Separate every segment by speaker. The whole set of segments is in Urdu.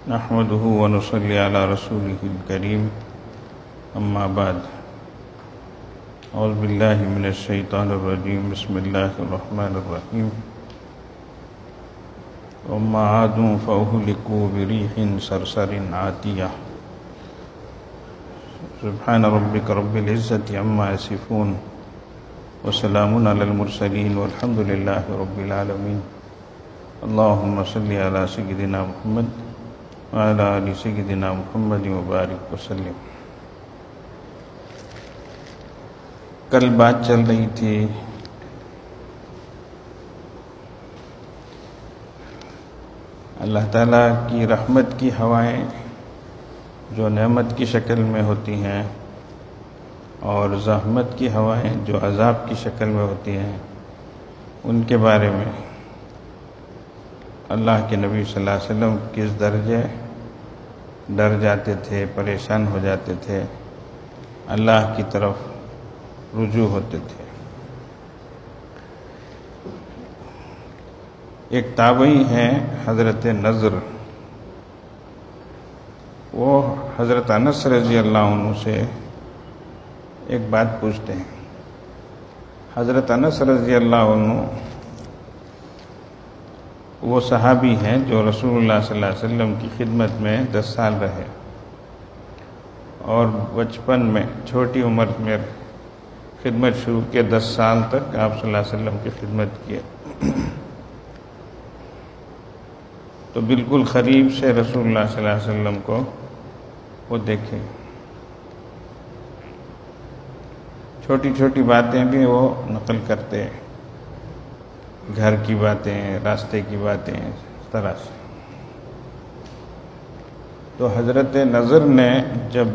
Speaker 1: نحمده ونصلي على رسوله الكريم أما بعد أعوذ بالله من الشيطان الرجيم بسم الله الرحمن الرحيم وأما عاد فأهلكوا بريح صرصر عاتية سبحان ربك رب العزة عما يصفون وسلام على المرسلين والحمد لله رب العالمين اللهم صل على سيدنا محمد وعلى آل سيدنا محمد وبارك وسلم۔ کل بات چل رہی تھی اللہ تعالیٰ کی رحمت کی ہوائیں جو نعمت کی شکل میں ہوتی ہیں اور زحمت کی ہوائیں جو عذاب کی شکل میں ہوتی ہیں، ان کے بارے میں اللہ کے نبی صلی اللہ علیہ وسلم کس درجے ڈر جاتے تھے، پریشان ہو جاتے تھے، اللہ کی طرف رجوع ہوتے تھے۔ ایک تابعی ہیں حضرت نضر، وہ حضرت انس رضی اللہ عنہ سے ایک بات پوچھتے ہیں۔ حضرت انس رضی اللہ عنہ وہ صحابی ہیں جو رسول اللہ صلی اللہ علیہ وسلم کی خدمت میں 10 سال رہے اور بچپن میں چھوٹی عمر میں خدمت شروع کے 10 سال تک آپ صلی اللہ علیہ وسلم کی خدمت کیے، تو بالکل قریب سے رسول اللہ صلی اللہ علیہ وسلم کو وہ دیکھے، چھوٹی چھوٹی باتیں بھی وہ نقل کرتے، گھر کی باتیں، راستے کی باتیں، اس طرح سے۔ تو حضرت نضر نے جب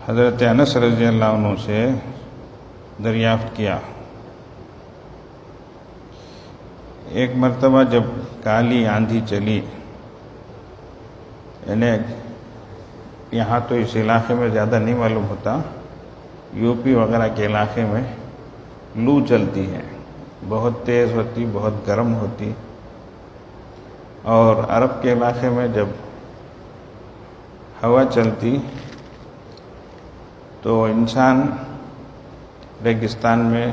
Speaker 1: حضرت انس رضی اللہ عنہ سے دریافت کیا، ایک مرتبہ جب کالی آندھی چلی، یعنی یہاں تو اس علاقے میں زیادہ نہیں معلوم ہوتا، یو پی وغیرہ کے علاقے میں لو چلتی ہے، بہت تیز ہوتی، بہت گرم ہوتی، اور عرب کے علاقے میں جب ہوا چلتی تو انسان ریگستان میں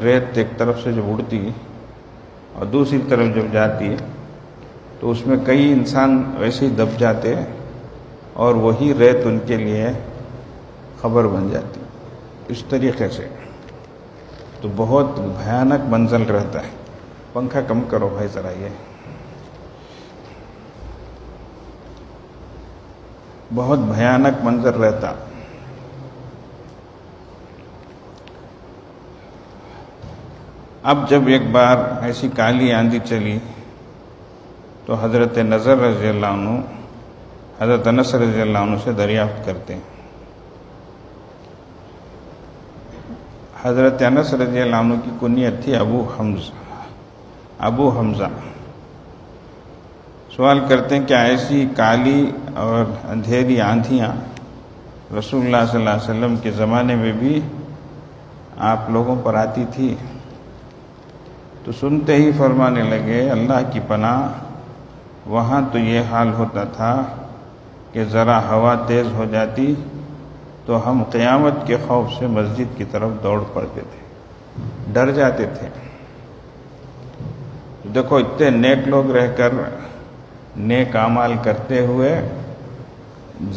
Speaker 1: ریت ایک طرف سے جب اڑتی اور دوسری طرف جب جاتی تو اس میں کئی انسان ویسے ہی دب جاتے اور وہی ریت ان کے لیے خبر بن جاتی، اس طریقے سے۔ تو بہت بھیانک منظر رہتا ہے۔ پنکھا کم کرو بھائی ذرا، یہ بہت بھیانک منظر رہتا۔ اب جب ایک بار ایسی کالی آندھی چلی تو حضرت نضر رضی اللہ عنہ حضرت انس رضی اللہ عنہ سے دریافت کرتے ہیں۔ حضرت انس رضی اللہ عنہ کی کنیت تھی ابو حمزہ۔ سوال کرتے ہیں کیا ایسی کالی اور اندھیری آندھیاں رسول اللہ صلی اللہ علیہ وسلم کے زمانے میں بھی آپ لوگوں پر آتی تھی؟ تو سنتے ہی فرمانے لگے اللہ کی پناہ، وہاں تو یہ حال ہوتا تھا کہ ذرا ہوا تیز ہو جاتی تو ہم قیامت کے خوف سے مسجد کی طرف دوڑ پڑتے تھے، ڈر جاتے تھے۔ دیکھو اتنے نیک لوگ رہ کر نیک اعمال کرتے ہوئے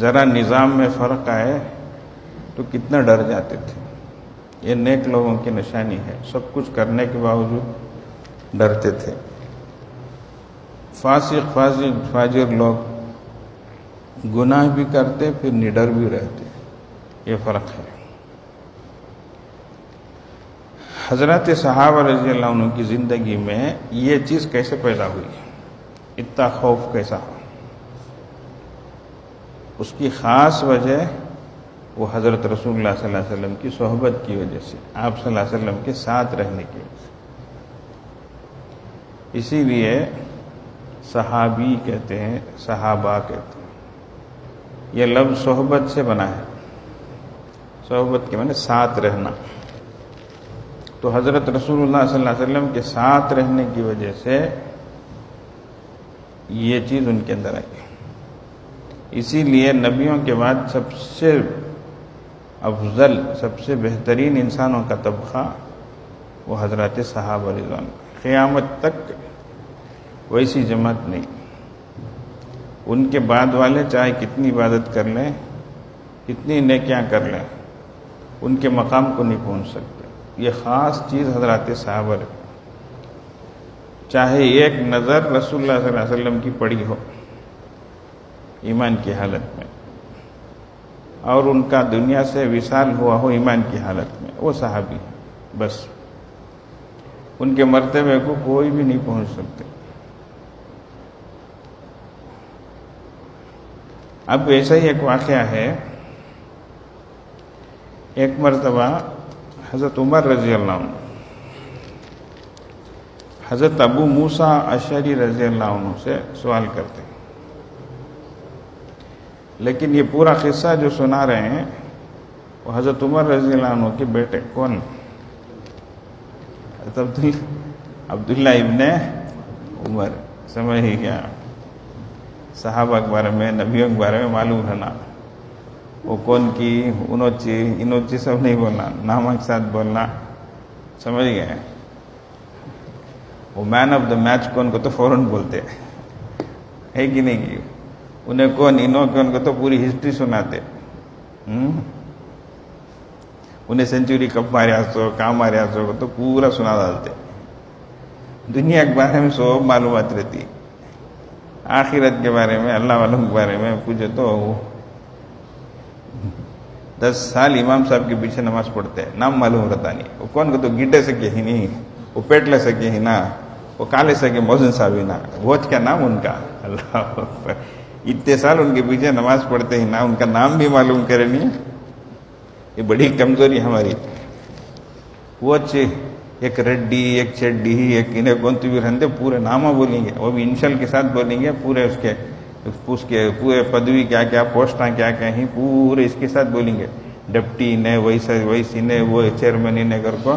Speaker 1: ذرا نظام میں فرق آئے تو کتنا ڈر جاتے تھے۔ یہ نیک لوگوں کی نشانی ہے، سب کچھ کرنے کے باوجود ڈرتے تھے۔ فاسق فاجر لوگ گناہ بھی کرتے پھر نڈر بھی رہتے، یہ فرق ہے۔ حضرت صحابہ رضی اللہ عنہ کی زندگی میں یہ چیز کیسے پیدا ہوئی، اتنا خوف کیسا؟ اس کی خاص وجہ وہ حضرت رسول اللہ صلی اللہ علیہ وسلم کی صحبت کی وجہ سے، آپ صلی اللہ علیہ وسلم کے ساتھ رہنے کی وجہ سے۔ اسی لیے صحابی کہتے ہیں، صحابہ کہتے ہیں، یہ لفظ صحبت سے بنا ہے۔ صحبت کے معنی ساتھ رہنا۔ تو حضرت رسول اللہ صلی اللہ علیہ وسلم کے ساتھ رہنے کی وجہ سے یہ چیز ان کے اندر آئی. اسی لیے نبیوں کے بعد سب سے افضل، سب سے بہترین انسانوں کا طبقہ وہ حضرات صحابہ رضوان. قیامت تک ویسی جماعت نہیں. ان کے بعد والے چاہے کتنی عبادت کر لیں، کتنی نیکیاں کر لیں، ان کے مقام کو نہیں پہنچ سکتے. یہ خاص چیز حضرات صحابہ رضوان. چاہے ایک نظر رسول اللہ صلی اللہ علیہ وسلم کی پڑی ہو ایمان کی حالت میں، اور ان کا دنیا سے وصال ہوا ہو ایمان کی حالت میں، وہ صحابی ہیں. بس ان کے مرتبے کو کوئی بھی نہیں پہنچ سکتے. اب ایسا ہی ایک واقعہ ہے. ایک مرتبہ حضرت عمر رضی اللہ عنہ حضرت ابو موسیٰ اشعری رضی اللہ عنہ سے سوال کرتے ہیں، لیکن یہ پورا قصہ جو سنا رہے ہیں وہ حضرت عمر رضی اللہ عنہ کے بیٹے کون؟ حضرت عبداللہ ابن عمر. سمجھ ہی گیا. صحابہ کے بارے میں، نبیوں کے بارے میں معلوم رہنا. وہ کون کی انوچی سب نہیں بولنا، نامہ کے ساتھ بولنا. سمجھ گئے. وہ مین آف دا میچ کون کو تو فوراً بولتے ہے کہ نہیں کی. انہیں کون کون کو تو پوری ہسٹری سناتے. انہیں سینچری کب ماریا سو، کہاں ماریا سو تو پورا سنا ڈالتے. دنیا کے بارے میں سب معلومات رہتی. آخرت کے بارے میں، اللہ والوں کے بارے میں پوچھے تو 10 سال امام صاحب کے پیچھے نماز پڑھتے، نام معلوم رہتا نہیں. وہ کون کو تو گیٹے سے کہ ہی نہیں، وہ پیٹلے سے کہ ہی نہ، وہ کالے سے کہ موزن صاحب ہی نہ. بہت کیا نام ان کا. اللہ اکبر. اتنے سال ان کے پیچھے نماز پڑھتے ہی نہ ان کا نام بھی معلوم کرے نہیں. یہ بڑی کمزوری ہماری. وہ اچھے ایک ریڈی، ایک چڈی، ایک انہیں گونتی بھی رہتے پورے نامہ بولیں گے، وہ بھی انشل کے ساتھ بولیں گے. پورے اس کے پورے پدوی کیا کیا، پوسٹاں کیا کیا ہیں، پورے اس کے ساتھ بولیں گے. ڈپٹی نے ویسی نے، وہ چیئرمین نے کر کو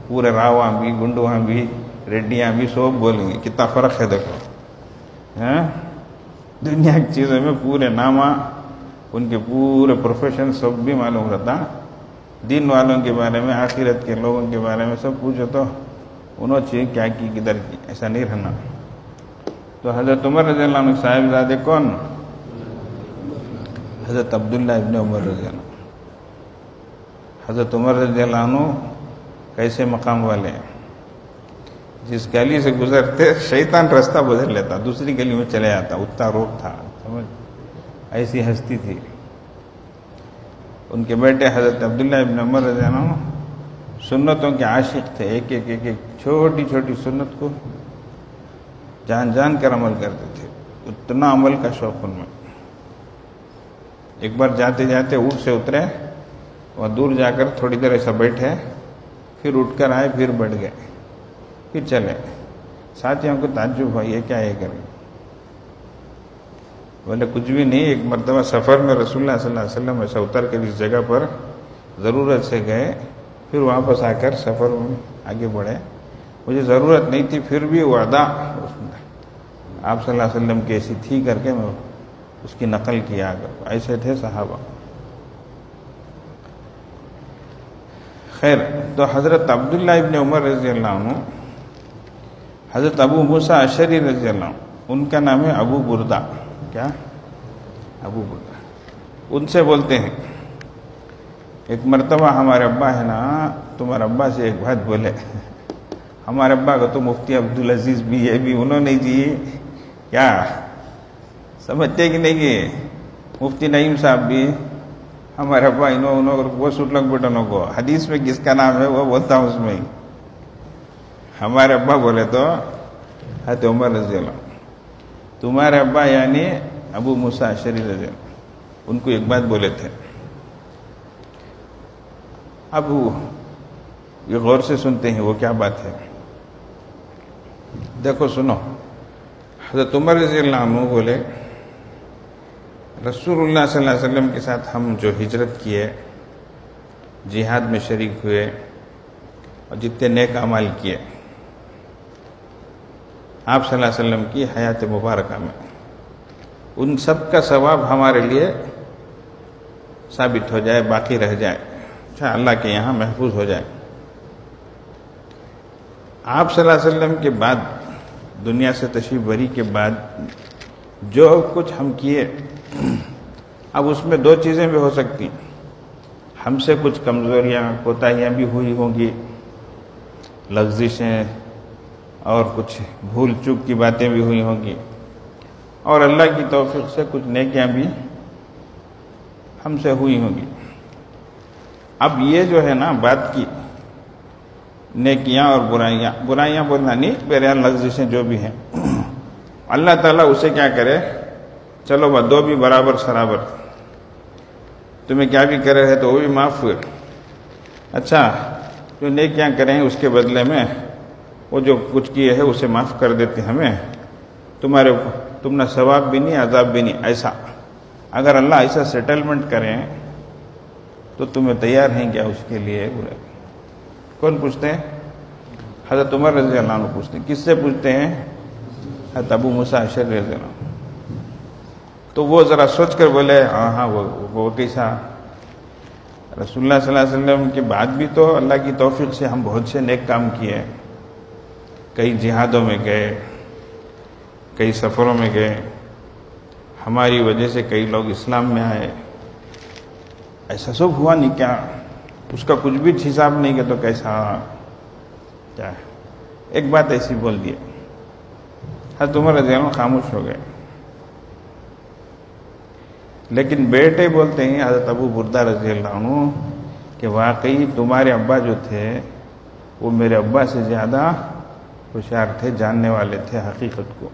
Speaker 1: پورے راواں بھی، گنڈواں بھی، ریڈیاں بھی سب بولیں گے. کتنا فرق ہے دیکھو. دنیا کی چیزوں میں پورے نامہ، ان کے پورے پروفیشن سب بھی معلوم رہتا. دین والوں کے بارے میں، آخرت کے لوگوں کے بارے میں سب پوچھو تو انہوں نے کیا کی، کدھر کی. ایسا نہیں رہنا. تو حضرت عمر رضی اللہ عنہ صاحبزادے کون؟ حضرت عبداللہ ابن عمر رضی اللہ عنہ. حضرت عمر رضی اللہ عنہ کیسے مقام والے ہیں؟ جس گلی سے گزرتے شیطان رستہ بدل لیتا، دوسری گلی میں چلے جاتا. اتنا روپ تھا. سمجھ، ایسی ہستی تھی. ان کے بیٹے حضرت عبداللہ ابن عمر رضی اللہ عنہ سنتوں کے عاشق تھے. ایک چھوٹی چھوٹی سنت کو جان جان کر عمل کرتے تھے. اتنا عمل کا شوق ان میں. ایک بار جاتے جاتے اونٹ سے اترے، وہاں دور جا کر تھوڑی دیر ایسا بیٹھے، پھر اٹھ کر آئے، پھر بیٹھ گئے، پھر چلے. ساتھیوں کو تعجب ہوا، یہ کیا یہ کریں؟ بولے کچھ بھی نہیں. ایک مرتبہ سفر میں رسول اللہ صلی اللہ علیہ وسلم ایسا اتر کر اس جگہ پر ضرورت سے گئے، پھر واپس آ کر سفر میں آگے بڑھے. مجھے ضرورت نہیں تھی، پھر بھی وہ ادا آپ صلی اللہ علیہ وسلم کی ایسی تھی کر کے میں اس کی نقل کیا. ایسے تھے صحابہ. خیر، تو حضرت عبداللہ ابن عمر رضی اللہ عنہ، حضرت ابو موسیٰ اشعری رضی اللہ عنہ، ان کا نام ہے ابو بردہ. کیا؟ ابو بردہ. ان سے بولتے ہیں ایک مرتبہ ہمارے ابا ہے نا، تمہارے ابا سے ایک بات بولے. ہمارے ابا کو تو مفتی عبدالعزیز بھی، یہ بھی انہوں نے جی کیا سمجھتے کہ نہیں کہ مفتی نعیم صاحب بھی ہمارے ابا انہوں وہ سوٹ لگ بٹنوں کو حدیث میں کس کا نام ہے وہ بولتا ہوں اس میں ہی. ہمارے ابا بولے تو حضرت عمر رضی اللہ عنہ. تمہارے ابا یعنی ابو موسیٰ اشعری رضی اللہ عنہ، ان کو ایک بات بولے تھے. اب یہ غور سے سنتے ہیں وہ کیا بات ہے. دیکھو سنو. حضرت عمر رضی اللہ عنہ بولے رسول اللہ صلی اللہ علیہ وسلم کے ساتھ ہم جو ہجرت کیے، جہاد میں شریک ہوئے، اور جتنے نیک اعمال کیے، آپ صلی اللہ علیہ وسلم کی حیات مبارکہ میں، ان سب کا ثواب ہمارے لیے ثابت ہو جائے، باقی رہ جائے، اچھا اللہ کے یہاں محفوظ ہو جائے۔ آپ صلی اللہ علیہ وسلم کے بعد، دنیا سے تشریف بری کے بعد جو کچھ ہم کیے، اب اس میں دو چیزیں بھی ہو سکتی، ہم سے کچھ کمزوریاں کوتاہیاں بھی ہوئی ہوں گی، لغزشیں اور کچھ بھول چوک کی باتیں بھی ہوئی ہوں گی، اور اللہ کی توفیق سے کچھ نیکیاں بھی ہم سے ہوئی ہوں گی۔ اب یہ جو ہے نا بات کی نیکیاں اور برائیاں بولنا نہیں، بہرحال لغزشیں جو بھی ہیں، اللہ تعالیٰ اسے کیا کرے، چلو وہ دو بھی برابر سرابر، تمہیں کیا بھی کرے ہے تو وہ بھی معاف ہوئے، اچھا جو نیکیاں کریں اس کے بدلے میں وہ جو کچھ کیے ہے اسے معاف کر دیتے ہمیں، تم نہ ثواب بھی نہیں عذاب بھی نہیں۔ ایسا اگر اللہ ایسا سیٹلمنٹ کریں تو تمہیں تیار ہیں کیا اس کے لیے؟ کون پوچھتے ہیں؟ حضرت عمر رضی اللہ عنہ پوچھتے ہیں۔ کس سے پوچھتے ہیں؟ حضرت ابو موسیٰ اشعری رضی اللہ عنہ۔ تو وہ ذرا سوچ کر بولے ہاں وہ کیسا؟ رسول اللہ صلی اللہ علیہ وسلم کے بعد بھی تو اللہ کی توفیق سے ہم بہت سے نیک کام کیے، کئی جہادوں میں گئے، کئی سفروں میں گئے، ہماری وجہ سے کئی لوگ اسلام میں آئے، ایسا سب ہوا نہیں کیا؟ اس کا کچھ بھی حساب نہیں کہ تو کیسا کیا ہے؟ ایک بات ایسی بول دی، حضرت عمر رضی اللہ عنہ خاموش ہو گئے، لیکن بیٹے بولتے ہیں حضرت ابو بردہ رضی اللہ عنہ کہ واقعی تمہارے ابا جو تھے وہ میرے ابا سے زیادہ ہوشیار تھے، جاننے والے تھے حقیقت کو،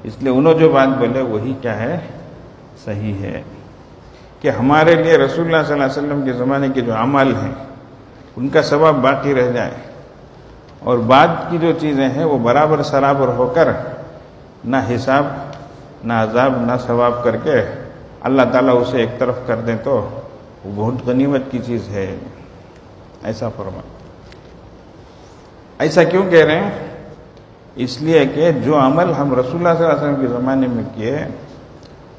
Speaker 1: اس لیے انہوں جو بات بولے وہی کیا ہے، صحیح ہے، کہ ہمارے لیے رسول اللہ صلی اللہ علیہ وسلم کے زمانے کے جو اعمال ہیں ان کا ثواب باقی رہ جائے، اور بعد کی جو چیزیں ہیں وہ برابر سرابر ہو کر نہ حساب نہ عذاب نہ ثواب کر کے اللہ تعالیٰ اسے ایک طرف کر دیں تو وہ بہت غنیمت کی چیز ہے، ایسا فرما۔ ایسا کیوں کہہ رہے ہیں؟ اس لیے کہ جو عمل ہم رسول اللہ صلی اللہ علیہ وسلم کے زمانے میں کیے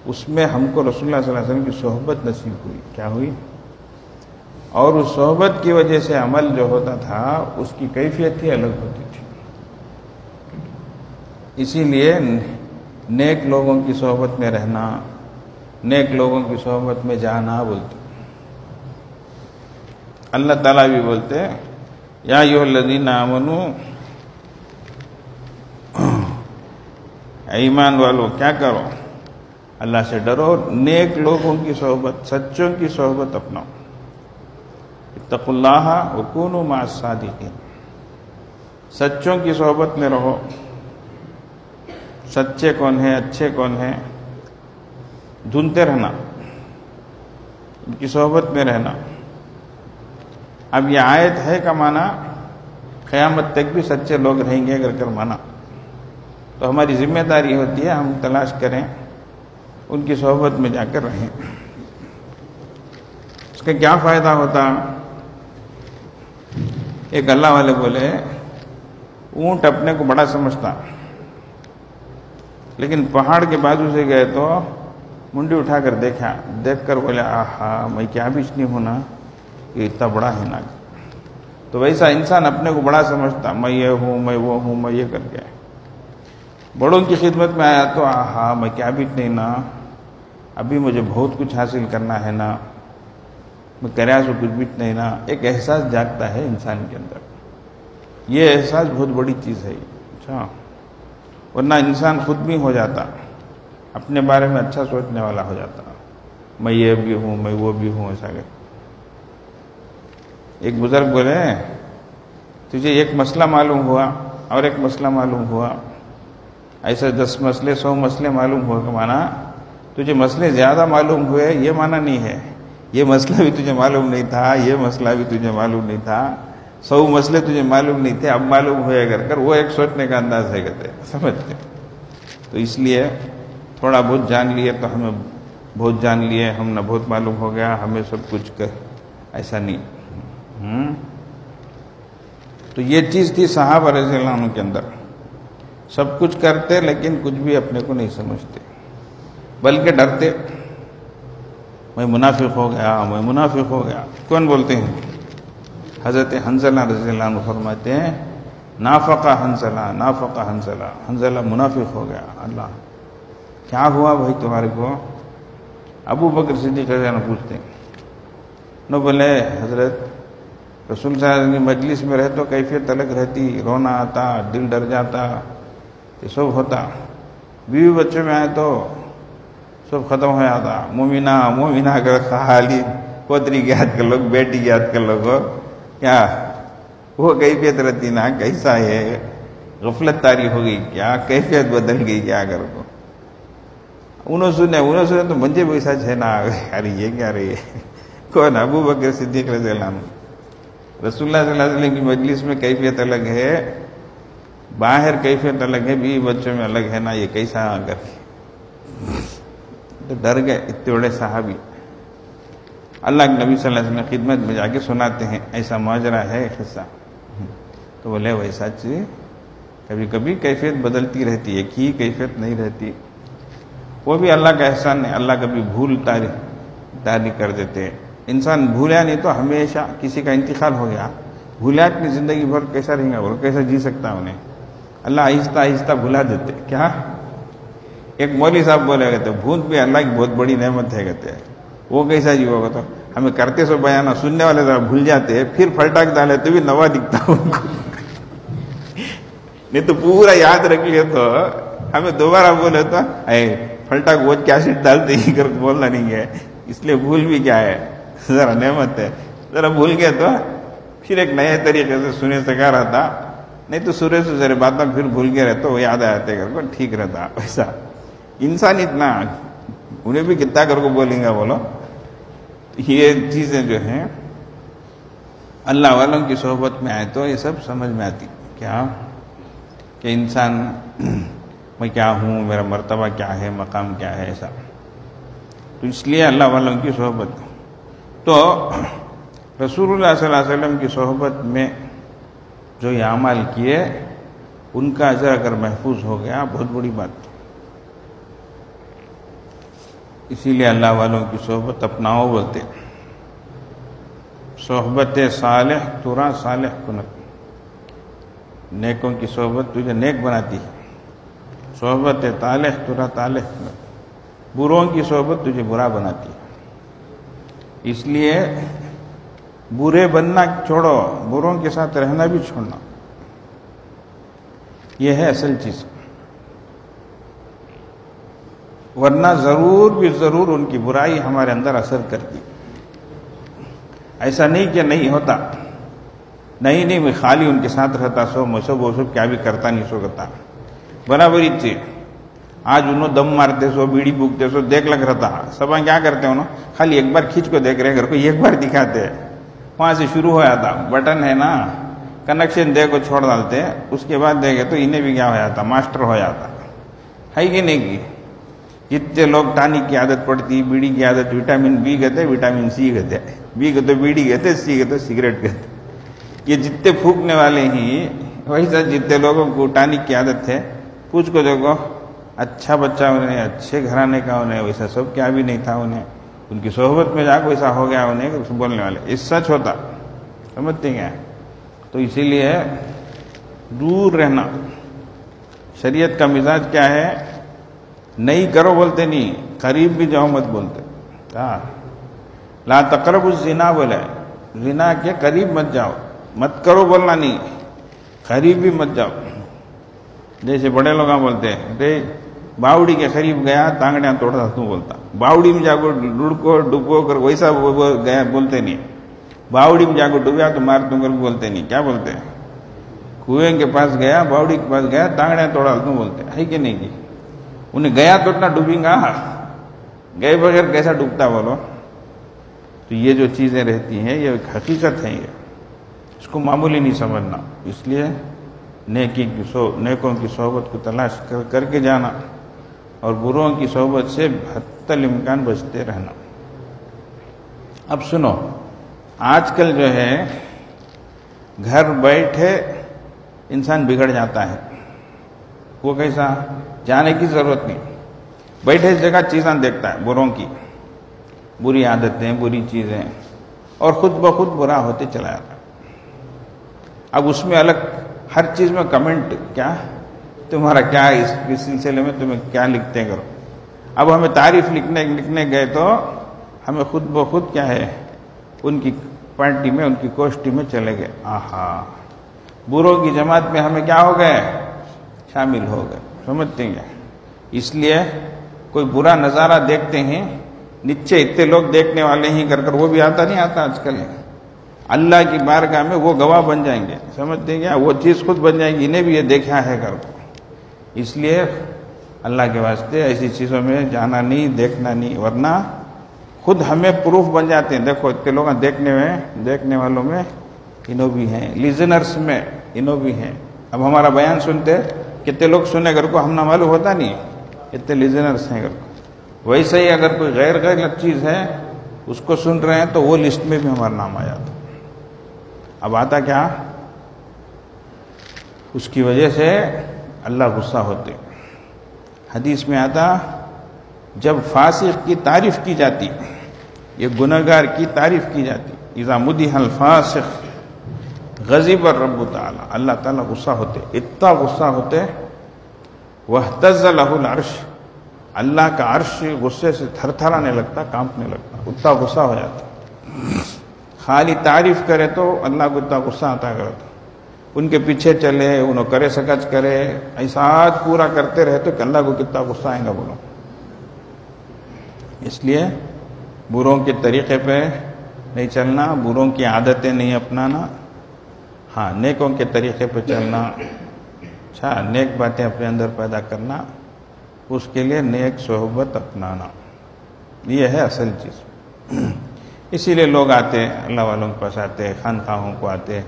Speaker 1: اس میں ہم کو رسول اللہ صلی اللہ علیہ وسلم کی صحبت نصیب ہوئی، کیا ہوئی؟ اور اس صحبت کی وجہ سے عمل جو ہوتا تھا اس کی کیفیت ہی الگ ہوتی تھی، اسی لیے نیک لوگوں کی صحبت میں رہنا، نیک لوگوں کی صحبت میں جانا بولتے، اللہ تعالیٰ بھی بولتے یا ایھا الذین آمنوا، ایمان والو کیا کرو، اللہ سے ڈرو، نیک لوگوں کی صحبت، سچوں کی صحبت اپناؤ، اتقوا اللہ وکونوا مع الصادقین، سچوں کی صحبت میں رہو، سچے کون ہیں اچھے کون ہیں ڈھونڈتے رہنا، ان کی صحبت میں رہنا۔ اب یہ آیت ہے کا معنی قیامت تک بھی سچے لوگ رہیں گے اگر کر مانا تو ہماری ذمہ داری ہوتی ہے ہم تلاش کریں، ان کی صحبت میں جا کر رہیں۔ اس کا کیا فائدہ ہوتا؟ ایک اللہ والے بولے اونٹ اپنے کو بڑا سمجھتا، لیکن پہاڑ کے بازو سے گئے تو منڈی اٹھا کر دیکھا، دیکھ کر بولے آہا میں کیا بھی نہیں ہوں نا کہ اتنا بڑا ہے نا۔ تو ویسا انسان اپنے کو بڑا سمجھتا، میں یہ ہوں میں وہ ہوں میں یہ کر کے، بڑوں کی خدمت میں آیا تو آہا میں کیا بھی نہیں نا، ابھی مجھے بہت کچھ حاصل کرنا ہے نا، میں کریا سو کچھ بھی نہیں نا، ایک احساس جاگتا ہے انسان کے اندر، یہ احساس بہت بڑی چیز ہے۔ اچھا، ورنہ انسان خود بھی ہو جاتا، اپنے بارے میں اچھا سوچنے والا ہو جاتا، میں یہ بھی ہوں میں وہ بھی ہوں ایسا کہ۔ ایک بزرگ بولے تجھے ایک مسئلہ معلوم ہوا اور ایک مسئلہ معلوم ہوا، ایسے 10 مسئلے 100 مسئلے معلوم ہوا کہ مانا تجھے مسئلے زیادہ معلوم ہوئے یہ مانا نہیں ہے، یہ مسئلہ بھی تجھے معلوم نہیں تھا، یہ مسئلہ بھی تجھے معلوم نہیں تھا، 100 مسئلے تجھے معلوم نہیں تھے اب معلوم ہوئے اگر کر، وہ ایک سوچنے کا انداز ہے کہتے سمجھتے۔ تو اس لیے تھوڑا بہت جان لیے تو ہمیں بہت جان لیے، ہم نہ بہت معلوم ہو گیا ہمیں سب کچھ ایسا نہیں۔ تو یہ چیز تھی صحابہ رضی اللہ عنہ کے اندر، سب کچھ کرتے لیکن کچھ بھی اپنے کو نہیں سمجھتے، بلکہ ڈرتے، میں منافق ہو گیا، میں منافق ہو گیا۔ کون بولتے ہیں؟ حضرت حنظلہ رضی اللہ عنہ فرماتے ہیں نافقہ حنظلہ، نافقہ حنظلہ، حنظلہ منافق ہو گیا۔ اللہ کیا ہوا بھائی تمہارے کو؟ ابو بکر صدیق رضی اللہ عنہ پوچھتے ہیں، نو بولے حضرت رسول صلی اللہ علیہ وسلم کی مجلس میں رہے تو کیفیت الگ رہتی، رونا آتا، دل ڈر جاتا، یہ سب ہوتا، بیوی بچوں میں آئے تو سب ختم ہو جاتا، مومنہ کر خالی پوتری کی یاد کر لو، بیٹی کی یاد کر لو، کیا وہ کیفیت رہتی نا، کیسا ہے، غفلت طاری ہو گئی کیا، کیفیت بدل گئی کیا کر کو۔ انہوں سنے تو منجے ویسا ہے نا، ارے یہ کیا رہی ہے، کون؟ ابو بکر صدیق رضی اللہ عنہ۔ رسول اللہ صلی اللہ علیہ وسلم کی مجلس میں کیفیت الگ ہے، باہر کیفیت الگ ہے، بیوی بچوں میں الگ ہے نا، یہ کیسا کر کے تو ڈر گئے اتنے بڑے صحابی۔ اللہ کے نبی صلی اللہ علیہ وسلم خدمت میں جا کے سناتے ہیں ایسا ماجرا ہے قصہ، تو بولے ویسا چیز کبھی کبھی کیفیت بدلتی رہتی ہے، ایک ہی کیفیت نہیں رہتی، وہ بھی اللہ کا احسان ہے۔ اللہ کبھی بھول تاری کر دیتے، انسان بھولیا نہیں تو ہمیشہ کسی کا انتقال ہو گیا، بھولیا اپنی زندگی بھر کیسا رہیں گا، بولو کیسا جی سکتا انہیں؟ اللہ آہستہ آہستہ بھلا دیتے۔ کیا ایک مولوی صاحب بولے کہتے بھوت بھی اللہ کی بہت بڑی نعمت ہے، کہتے ہیں وہ کیسا جی ہوگا، تو ہمیں کرتے سو بیانہ، سننے والے صاحب بھول جاتے ہیں، پھر پھلٹاک ڈالے تو بھی نوا دکھتا ان کو، نہیں تو پورا یاد رکھ لیا تو ہمیں دوبارہ بولے تو پھلٹاک بہت کیا سیٹ ڈالتے ہی کر بولنا نہیں ہے، اس لیے بھول بھی کیا ہے، ذرا نعمت ہے، ذرا بھول گیا تو پھر ایک نئے طریقے سے سنے سکا رہتا، نہیں تو سورے سے ذرا باتیں پھر بھول گئے رہتے، وہ یاد آتے کر کو ٹھیک رہتا۔ ویسا انسان اتنا انہیں بھی کتنا کر کو بولیں گا، بولو یہ چیزیں جو ہیں اللہ والوں کی صحبت میں آئے تو یہ سب سمجھ میں آتی، کیا کہ انسان میں کیا ہوں، میرا مرتبہ کیا ہے، مقام کیا ہے، ایسا۔ تو اس لیے اللہ والوں کی صحبت، تو رسول اللہ صلی اللہ علیہ وسلم کی صحبت میں جو یہ اعمال کیے ان کا اجر اگر محفوظ ہو گیا بہت بڑی بات۔ اسی لیے اللہ والوں کی صحبت اپناؤ بولتے، صحبت صالح ترا صالح کنت، نیکوں کی صحبت تجھے نیک بناتی ہے، صحبت طالح ترا طالح کنت، بروں کی صحبت تجھے برا بناتی ہے۔ اس لیے برے بننا چھوڑو، بروں کے ساتھ رہنا بھی چھوڑنا، یہ ہے اصل چیز، ورنہ ضرور بھی ضرور ان کی برائی ہمارے اندر اثر کرتی۔ ایسا نہیں کہ نہیں ہوتا، نہیں میں خالی ان کے ساتھ رہتا سو میں سب وہ سب کیا بھی کرتا نہیں سو کرتا، برابری تھی۔ آج انہوں دم مارتے سو، بیڑی پھونکتے سو، دیکھ لگ رہتا، سب کیا کرتے انہوں خالی ایک بار کھینچ کو دیکھ رہے گھر کو، ایک بار دکھاتے، وہاں سے شروع ہو جاتا، بٹن ہے نا کنیکشن دے کو چھوڑ ڈالتے، اس کے بعد دیکھے تو انہیں بھی کیا ہو جاتا، ماسٹر ہو جاتا ہے کہ نہیں کی۔ جتنے لوگ ٹانک کی عادت پڑتی، بیڑی کی عادت، وٹامن بی کہتے، وٹامن سی کہتے، بی کہتے بیڑی کہتے، سی کہتے سگریٹ کہتے، یہ جتنے پھونکنے والے ہی ویسا جتنے لوگوں کو ٹانک کی عادت ہے، پوچھ کو دیکھو اچھا بچہ انہیں، اچھے گھرانے کا انہیں، ویسا سب کیا بھی نہیں تھا انہیں، ان کی صحبت میں جا کے ویسا ہو گیا انہیں کہ بولنے والے اس سچ ہوتا، سمجھتے ہیں۔ تو اسی لیے دور رہنا، شریعت کا مزاج کیا ہے، نہیں کرو بولتے نہیں، قریب بھی جاؤ مت بولتے، لا تقربوا الزنا بولے، زنا کے قریب مت جاؤ، مت کرو بولنا نہیں، قریب بھی مت جاؤ۔ جیسے بڑے لوگ بولتے ہیں باوڑی کے قریب گیا تانگڑیاں توڑتا تو بولتا، باوڑی میں جا کو لڑکو ڈبو کر ویسا گیا بولتے نہیں، باوڑی میں جا کو ڈوبیا تو مار دوں کر بولتے نہیں، کیا بولتے ہیں، کنویں کے پاس گیا، باوڑی کے پاس گیا، تانگڑیاں توڑا تو بولتے ہے کہ نہیں کی، انہیں گیا تو اتنا ڈوبیں گا، گئے بغیر کیسا ڈوبتا بولو۔ تو یہ جو چیزیں رہتی ہیں یہ ایک حقیقت ہے، یہ اس کو معمولی نہیں سمجھنا، اس لیے نیکوں کی صحبت کو تلاش کر کے جانا اور بروں کی صحبت سے حتی الامکان بچتے رہنا۔ اب سنو، آج کل جو ہے گھر بیٹھے انسان بگڑ جاتا ہے، وہ کیسا؟ جانے کی ضرورت نہیں، بیٹھے اس جگہ چیزاں دیکھتا ہے، بروں کی بری عادتیں، بری چیزیں، اور خود بخود برا ہوتے چلا جاتا ہے۔ اب اس میں الگ ہر چیز میں کمنٹ، کیا تمہارا کیا اس سلسلے میں تمہیں کیا لکھتے کرو۔ اب ہمیں تعریف لکھنے گئے تو ہمیں خود بخود کیا ہے، ان کی پارٹی میں، ان کی کوشٹی میں چلے گئے، آہا، بروں کی جماعت میں ہمیں کیا ہو گئے، شامل ہو گئے، سمجھتے ہیں۔ اس لیے کوئی برا نظارہ دیکھتے ہیں، نیچے اتنے لوگ دیکھنے والے ہی کر وہ بھی آتا نہیں آتا آج کل، اللہ کی بارگاہ میں وہ گواہ بن جائیں گے، سمجھتے ہیں کیا، وہ چیز خود بن جائے گی، انہیں بھی یہ دیکھا ہے کر کو۔ اس لیے اللہ کے واسطے ایسی چیزوں میں جانا نہیں، دیکھنا نہیں، ورنہ خود ہمیں پروف بن جاتے ہیں۔ دیکھو اتنے لوگ دیکھنے والوں میں انہوں بھی ہیں، لیزنرز میں انہوں بھی ہیں۔ اب ہمارا بیان سنتے کتنے لوگ سنے کر کو ہم نہ معلوم ہوتا نہیں، اتنے لیزنرز ہیں کر کو۔ ویسے ہی اگر کوئی غیر چیز ہے اس کو سن رہے ہیں تو وہ لسٹ میں بھی ہمارا نام آ جاتا۔ اب آتا کیا، اس کی وجہ سے اللہ غصہ ہوتے۔ حدیث میں آتا جب فاسق کی تعریف کی جاتی، یہ گنہگار کی تعریف کی جاتی، اذا مدح الفاسق غضب الرب تعالی، اللہ تعالیٰ غصہ ہوتے، اتنا غصہ ہوتے، واہتز لہ العرش، اللہ کا عرش غصے سے تھر تھرانے لگتا، کانپنے لگتا، اتنا غصہ ہو جاتا۔ خالی تعریف کرے تو اللہ کو اتنا غصہ آتا کرتا، ان کے پیچھے چلے، انہوں کرے سکچ کرے، ایسا پورا کرتے رہے تو کہ اللہ کو کتنا غصہ آئے گا بولو۔ اس لیے بروں کے طریقے پہ نہیں چلنا، بروں کی عادتیں نہیں اپنانا، ہاں نیکوں کے طریقے پہ چلنا، اچھا نیک باتیں اپنے اندر پیدا کرنا، اس کے لیے نیک صحبت اپنانا، یہ ہے اصل چیز۔ اسی لیے لوگ آتے، اللہ والوں کے پاس آتے، خانقاہوں کو آتے،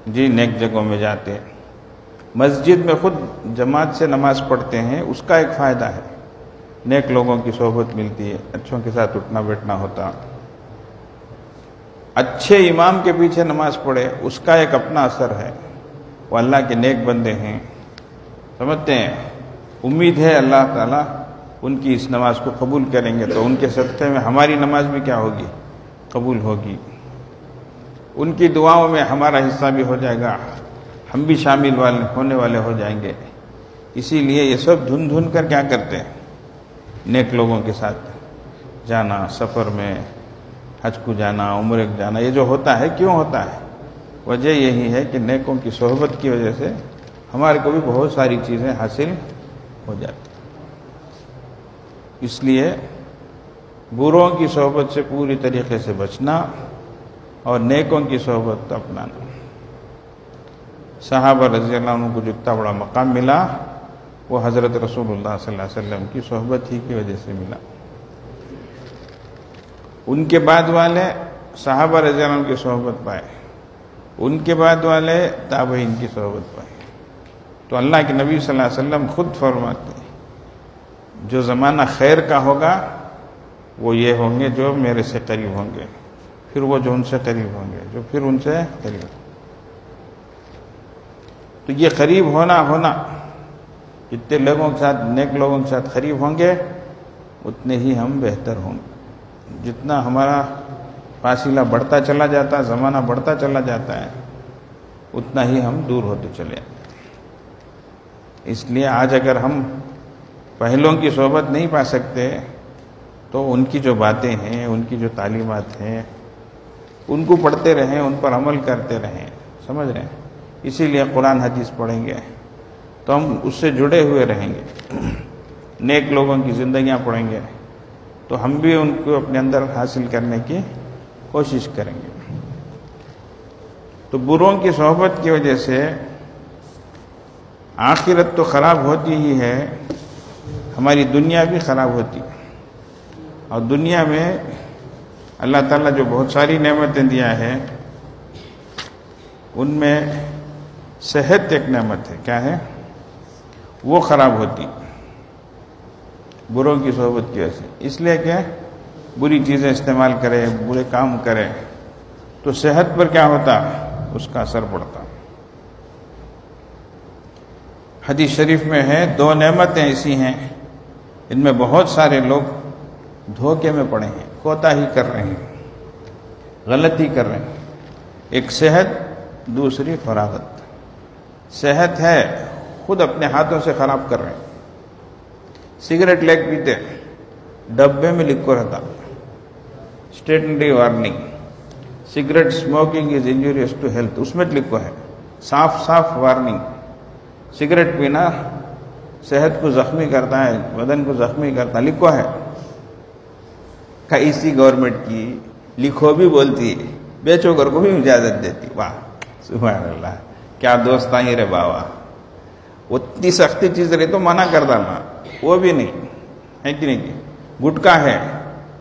Speaker 1: جی نیک جگہوں میں جاتے، مسجد میں خود جماعت سے نماز پڑھتے ہیں، اس کا ایک فائدہ ہے، نیک لوگوں کی صحبت ملتی ہے، اچھوں کے ساتھ اٹھنا بیٹھنا ہوتا، اچھے امام کے پیچھے نماز پڑھے، اس کا ایک اپنا اثر ہے، وہ اللہ کے نیک بندے ہیں، سمجھتے ہیں، امید ہے اللہ تعالیٰ ان کی اس نماز کو قبول کریں گے، تو ان کے صدقے میں ہماری نماز بھی کیا ہوگی، قبول ہوگی، ان کی دعاؤں میں ہمارا حصہ بھی ہو جائے گا، ہم بھی شامل ہونے والے ہو جائیں گے۔ اسی لیے یہ سب دھن کر کیا کرتے ہیں، نیک لوگوں کے ساتھ جانا، سفر میں حج کو جانا، عمرے کو جانا، یہ جو ہوتا ہے کیوں ہوتا ہے؟ وجہ یہی ہے کہ نیکوں کی صحبت کی وجہ سے ہمارے کو بھی بہت ساری چیزیں حاصل ہو جاتی۔ اس لیے بروں کی صحبت سے پوری طریقے سے بچنا اور نیکوں کی صحبت اپنانا۔ صحابہ رضی اللہ عنہ کو جتنا بڑا مقام ملا وہ حضرت رسول اللہ صلی اللہ علیہ وسلم کی صحبت ہی کی وجہ سے ملا۔ ان کے بعد والے صحابہ رضی اللہ عنہ کی صحبت پائے، ان کے بعد والے تابعین کی صحبت پائے۔ تو اللہ کے نبی صلی اللہ علیہ وسلم خود فرماتے ہیں جو زمانہ خیر کا ہوگا وہ یہ ہوں گے جو میرے سے قریب ہوں گے، پھر وہ جو ان سے قریب ہوں گے، جو پھر ان سے قریب۔ تو یہ قریب ہونا جتنے لوگوں کے ساتھ، نیک لوگوں کے ساتھ قریب ہوں گے اتنے ہی ہم بہتر ہوں گے۔ جتنا ہمارا فاصلہ بڑھتا چلا جاتا ہے، زمانہ بڑھتا چلا جاتا ہے، اتنا ہی ہم دور ہوتے چلے جاتے۔ اس لیے آج اگر ہم پہلوں کی صحبت نہیں پا سکتے تو ان کی جو باتیں ہیں، ان کی جو تعلیمات ہیں، ان کو پڑھتے رہیں، ان پر عمل کرتے رہیں، سمجھ رہے ہیں؟ اسی لیے قرآن حدیث پڑھیں گے تو ہم اس سے جڑے ہوئے رہیں گے، نیک لوگوں کی زندگیاں پڑھیں گے تو ہم بھی ان کو اپنے اندر حاصل کرنے کی کوشش کریں گے۔ تو بروں کی صحبت کی وجہ سے آخرت تو خراب ہوتی ہی ہے، ہماری دنیا بھی خراب ہوتی ہے۔ اور دنیا میں اللہ تعالیٰ جو بہت ساری نعمتیں دیا ہے ان میں صحت ایک نعمت ہے، کیا ہے؟ وہ خراب ہوتی بروں کی صحبت کی وجہ سے، اس لیے کہ بری چیزیں استعمال کرے، برے کام کرے تو صحت پر کیا ہوتا؟ اس کا اثر پڑتا۔ حدیث شریف میں ہے 2 نعمتیں ایسی ہیں ان میں بہت سارے لوگ دھوکے میں پڑے ہیں، کوتاہی کر رہے ہیں، غلطی کر رہے ہیں۔ ایک صحت، دوسری فراغت۔ صحت ہے خود اپنے ہاتھوں سے خراب کر رہے ہیں۔ سگریٹ لے کے پیتے، ڈبے میں لکھو رہتا statutory warning, cigarette smoking is injurious to health, اس میں لکھو ہے صاف وارننگ۔ سگریٹ پینا صحت کو زخمی کرتا ہے، بدن کو زخمی کرتا ہے، لکھو ہے۔ اسی گورنمنٹ کی لکھو بھی بولتی ہے، بیچو کر کو بھی اجازت دیتی۔ واہ سبحان اللہ، کیا دوستائی رے بابا۔ اتنی سختی چیز رہی تو منع کر ڈالنا، وہ بھی نہیں ہے کہ نہیں۔ گٹکا ہے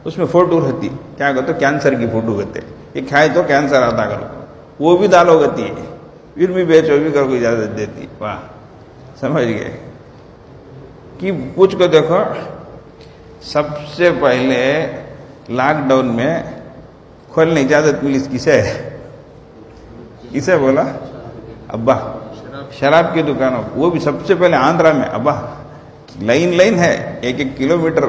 Speaker 1: اس میں فوٹو رہتی، کیا کہتے کینسر کی فوٹو کہتے، یہ کھائے تو کینسر آتا کرو، وہ بھی دالو گتی ہے، پھر بھی بیچو بھی کر کو اجازت دیتی۔ واہ سمجھ گئے کہ پوچھ کو دیکھو، سب سے پہلے لاک ڈاؤن میں کھولنے اجازت ملی کسے بولا؟ ابا، شراب کی دکانوں، وہ بھی سب سے پہلے آندھرا میں۔ ابا لائن ہے 1 کلومیٹر۔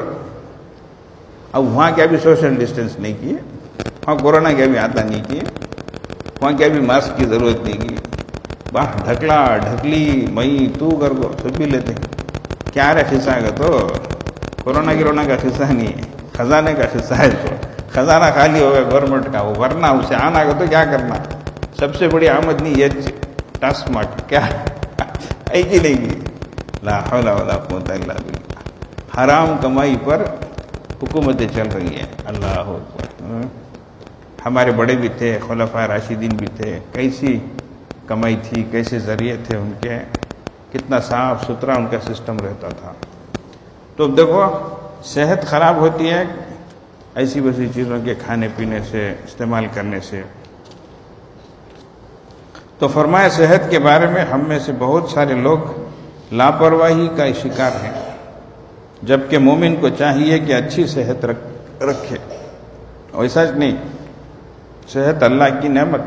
Speaker 1: اب وہاں کیا بھی سوشل ڈسٹینس نہیں کیے، وہاں کورونا کیا بھی آتا نہیں کیے، وہاں کیا بھی ماسک کی ضرورت نہیں کی۔ واہ ڈھکلا ڈھکلی مئی تو کر کو سب بھی لیتے ہیں۔ کیا رہے خصہ کا تو کورونا گرونا کا خصہ نہیں ہے، خزانے کا خصہ ہے۔ تو خزانہ خالی ہوگا گورنمنٹ کا، وہ ورنہ اسے آنا کا تو کیا کرنا۔ سب سے بڑی آمدنی یہ ٹاسک مارک کیا ہے کہ نہیں کی؟ لا حول ولا قوت الا باللہ۔ حرام کمائی پر حکومتیں چل رہی ہیں۔ اللہ اکبر۔ ہمارے بڑے بھی تھے، خلفائے راشدین بھی تھے، کیسی کمائی تھی، کیسے ذریعے تھے ان کے، کتنا صاف ستھرا ان کا سسٹم رہتا تھا۔ تو دیکھو صحت خراب ہوتی ہے ایسی ویسی چیزوں کے کھانے پینے سے، استعمال کرنے سے۔ تو فرمایا صحت کے بارے میں ہم میں سے بہت سارے لوگ لاپرواہی کا شکار ہیں، جبکہ مومن کو چاہیے کہ اچھی صحت رکھے۔ ایسا نہیں، صحت اللہ کی نعمت۔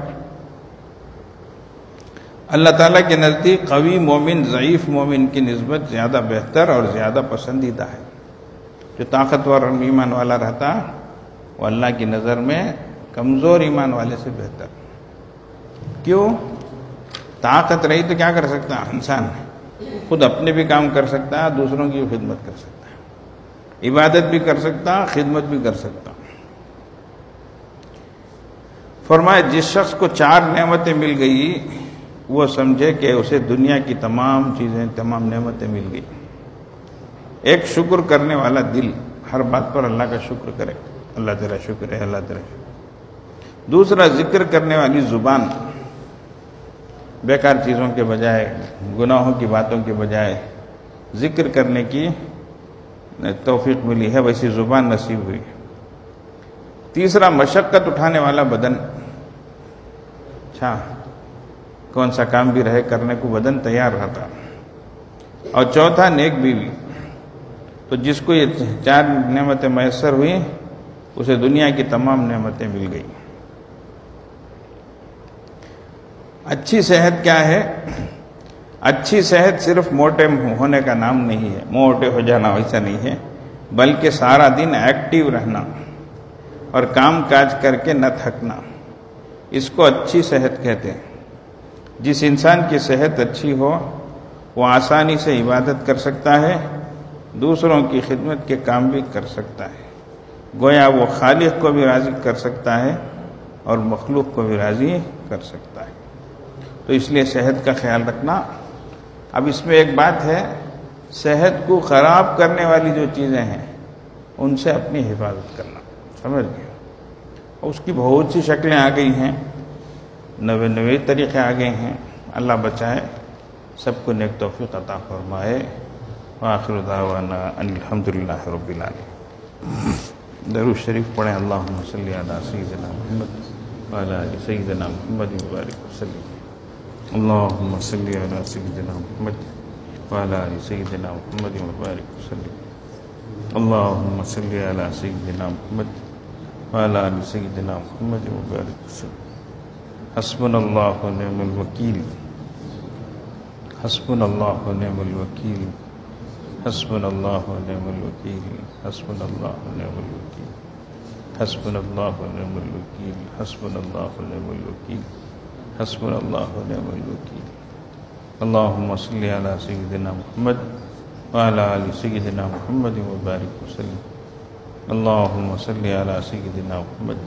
Speaker 1: اللہ تعالیٰ کے نزدیک قوی مومن ضعیف مومن کی نسبت زیادہ بہتر اور زیادہ پسندیدہ ہے۔ جو طاقتور ایمان والا رہتا وہ اللہ کی نظر میں کمزور ایمان والے سے بہتر۔ کیوں؟ طاقت رہی تو کیا کر سکتا انسان؟ خود اپنے بھی کام کر سکتا ہے، دوسروں کی بھی خدمت کر سکتا ہے، عبادت بھی کر سکتا، خدمت بھی کر سکتا۔ فرمایا جس شخص کو 4 نعمتیں مل گئی وہ سمجھے کہ اسے دنیا کی تمام چیزیں، تمام نعمتیں مل گئی۔ ایک شکر کرنے والا دل، ہر بات پر اللہ کا شکر کرے، اللہ تیرا شکر ہے، اللہ تیرا شکر۔ دوسرا ذکر کرنے والی زبان، بیکار چیزوں کے بجائے، گناہوں کی باتوں کے بجائے ذکر کرنے کی توفیق ملی ہے، ویسی زبان نصیب ہوئی۔ تیسرا مشقت اٹھانے والا بدن، اچھا کون سا کام بھی رہے کرنے کو بدن تیار رہتا۔ اور چوتھا نیک بیوی۔ تو جس کو یہ 4 نعمتیں میسر ہوئی اسے دنیا کی تمام نعمتیں مل گئی۔ اچھی صحت کیا ہے؟ اچھی صحت صرف موٹے ہونے کا نام نہیں ہے، موٹے ہو جانا ویسا نہیں ہے، بلکہ سارا دن ایکٹیو رہنا اور کام کاج کر کے نہ تھکنا، اس کو اچھی صحت کہتے ہیں۔ جس انسان کی صحت اچھی ہو وہ آسانی سے عبادت کر سکتا ہے، دوسروں کی خدمت کے کام بھی کر سکتا ہے، گویا وہ خالق کو بھی راضی کر سکتا ہے اور مخلوق کو بھی راضی کر سکتا ہے۔ تو اس لیے صحت کا خیال رکھنا۔ اب اس میں ایک بات ہے، صحت کو خراب کرنے والی جو چیزیں ہیں ان سے اپنی حفاظت کرنا، سمجھ گئے؟ اس کی بہت سی شکلیں آ گئی ہیں، نئے طریقے آ گئے ہیں، اللہ بچائے، سب کو نیک توفیق عطا فرمائے۔ وآخر دعوانا ان الحمدللہ رب العالمین۔ درود شریف پڑھیں، اللہم صلی علی سیدنا محمد وعلی آل سیدنا محمد وبارک وسلم۔ اللہم صلی علی سیدنا محمد وعلی آل سیدنا محمد وبارک وسلم۔ اللہم صلی علی سیدنا محمد وعلی آل سیدنا محمد وبارک وسلم۔ حسبنا اللہ ونعم الوکیل۔ حسبنا الله ونعم الوكيل حسبنا الله ونعم الوكيل حسبنا الله ونعم الوكيل حسبنا الله ونعم الوكيل حسبنا الله ونعم الوكيل حسبنا الله ونعم الوكيل اللهم صل على سيدنا محمد وعلى آل سيدنا محمد وبارك وسلم اللهم صل على سيدنا محمد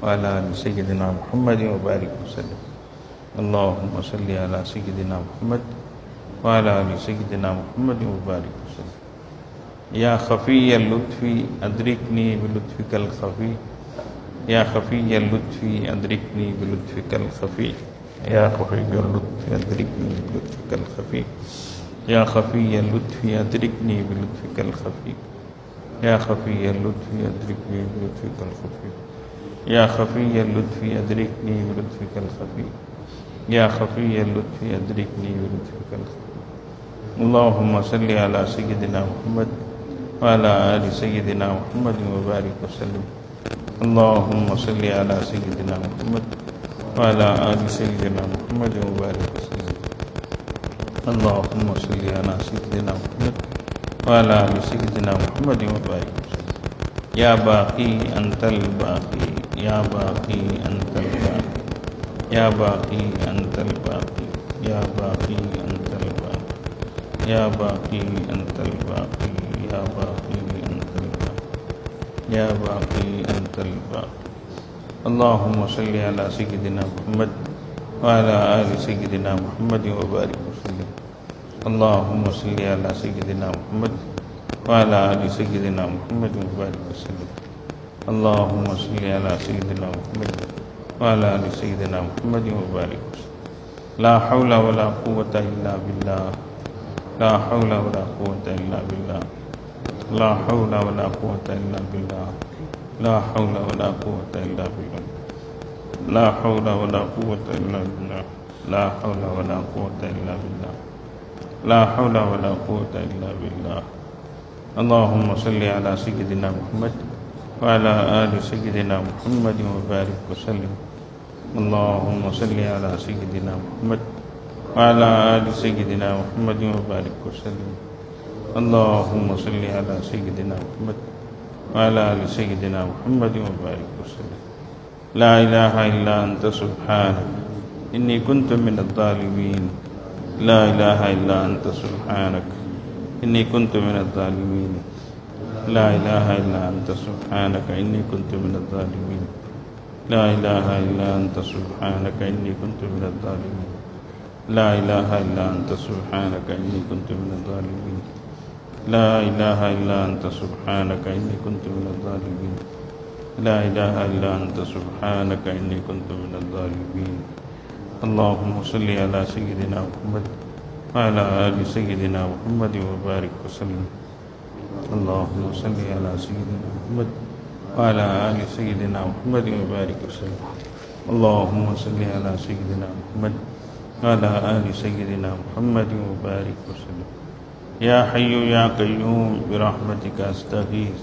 Speaker 1: وعلى آل سيدنا محمد وبارك وسلم اللهم صل على سيدنا محمد وعلى آل سيدنا محمد وبارك وسلم يا خفي اللطف أدركني بلطفك الخفي يا خفي اللطف أدركني بلطفك الخفي يا خفي اللطف أدركني بلطفك الخفي يا خفي اللطف أدركني بلطفك الخفي يا خفي اللطف أدركني بلطفك الخفي يا خفي اللطف أدركني بلطفك الخفي يا خفي اللطف أدركني بلطفك الخفي اللهم صل على سيدنا محمد وعلى آل سيدنا محمد وبارك وسلم اللهم صل على سيدنا محمد وعلى آل سيدنا محمد وبارك وسلم اللهم صل على سيدنا محمد وعلى آل سيدنا محمد وبارك وسلم يا باقي أنت الباقي يا باقي أنت الباقي يا باقي أنت الباقي يا باقي أنت الباقي يا باقي أنت الباقي يا باقي أنت الباقي يا باقي أنت الباقي اللهم صل على سيدنا محمد وعلى آل سيدنا محمد وبارك وسلم اللهم صل على سيدنا محمد وعلى آل سيدنا محمد وبارك وسلم اللهم صل على سيدنا محمد وعلى آل سيدنا محمد وبارك وسلم لا حول ولا قوة إلا بالله لا حول ولا قوة إلا بالله لا حول ولا قوة إلا بالله لا حول ولا قوة إلا بالله لا حول ولا قوة إلا بالله لا حول ولا قوة إلا بالله لا حول ولا قوة إلا بالله اللهم صل على سيدنا محمد وعلى آل سيدنا محمد وبارك وسلم اللهم صل على سيدنا محمد وعلى آل سيدنا محمد وبارك وسلم اللهم صل على سيدنا محمد وعلى آل سيدنا محمد وبارك وسلم لا إله إلا أنت سبحانك إني كنت من الظالمين لا إله إلا أنت سبحانك إني كنت من الظالمين لا إله إلا أنت سبحانك إني كنت من الظالمين لا إله إلا أنت سبحانك إني كنت من الظالمين لا إله إلا أنت سبحانك إني كنت من الظالمين لا إله إلا أنت سبحانك إني كنت من الظالمين لا إله إلا أنت سبحانك إني كنت من الظالمين اللهم صل على سيدنا محمد وعلى آل سيدنا محمد وبارك وسلم اللهم صل على سيدنا محمد وعلى آل سيدنا محمد وبارك وسلم اللهم صل على سيدنا محمد وعلى آل سيدنا محمد وبارك وسلم يا حي يا قيوم برحمتك أستغيث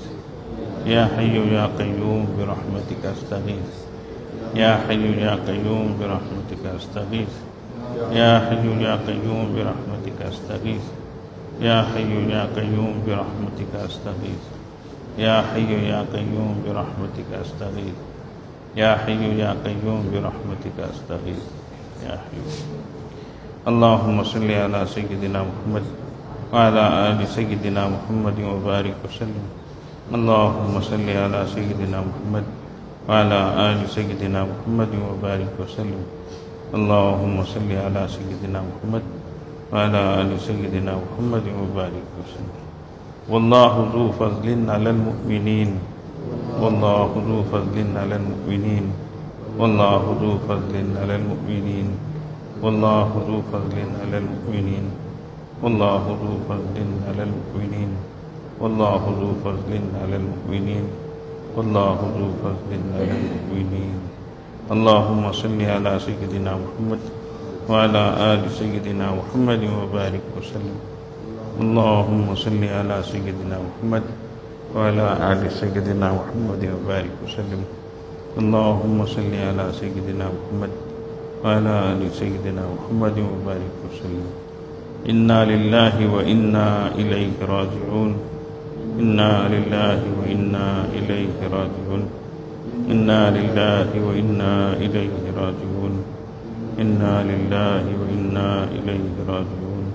Speaker 1: يا حي يا قيوم برحمتك أستغيث يا حي يا قيوم برحمتك أستغيث يا حي يا قيوم برحمتك أستغيث يا حي يا قيوم برحمتك أستغيث يا حي يا قيوم برحمتك أستغيث يا حي يا قيوم برحمتك أستغيث يا حي اللهم صل على سيدنا محمد وعلى آل سيدنا محمد وبارك وسلم اللهم صل على سيدنا محمد وعلى آل سيدنا محمد وبارك وسلم اللهم صل على سيدنا محمد وعلى آل سيدنا محمد وبارك وسلم والله ذو فضل على المؤمنين والله ذو فضل على المؤمنين والله ذو فضل على المؤمنين والله ذو فضل على المؤمنين والله ذو فضل على المؤمنين والله ذو فضل على المؤمنين والله ذو فضل على المؤمنين اللهم صل على سيدنا محمد وعلى آل سيدنا محمد وبارك وسلم اللهم صل على سيدنا محمد وعلى آل سيدنا محمد وبارك وسلم اللهم صل على سيدنا محمد وعلى آل سيدنا محمد وبارك وسلم إنا لله وإنا إليه راجعون إنا لله وإنا إليه راجعون إنا لله وإنا إليه راجعون إنا لله وإنا إليه راجعون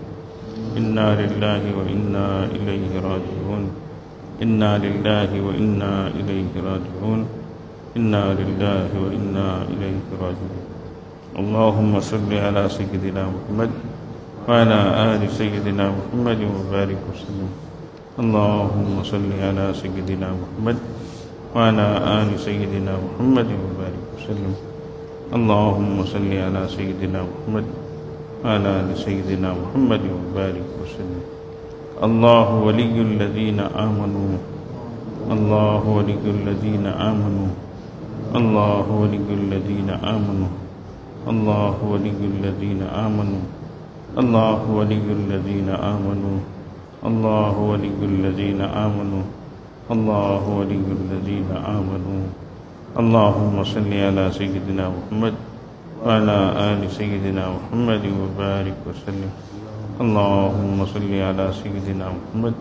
Speaker 1: إنا لله وإنا إليه راجعون إنا لله وإنا إليه راجعون إنا لله وإنا إليه راجعون اللهم صل على سيدنا محمد وعلى آل سيدنا محمد وبارك وسلم اللهم صل على سيدنا محمد وعلى آل سيدنا محمد وبارك وسلم اللهم صل على سيدنا محمد وعلى آل سيدنا محمد وبارك وسلم الله ولي الذين آمنوا الله ولي الذين آمنوا الله ولي الذين آمنوا الله ولي الذين آمنوا الله ولي الذين آمنوا الله ولي الذين آمنوا الله ولي الذين آمنوا اللهم صل على سيدنا محمد وعلى آل سيدنا محمد وبارك وسلم اللهم صل على سيدنا محمد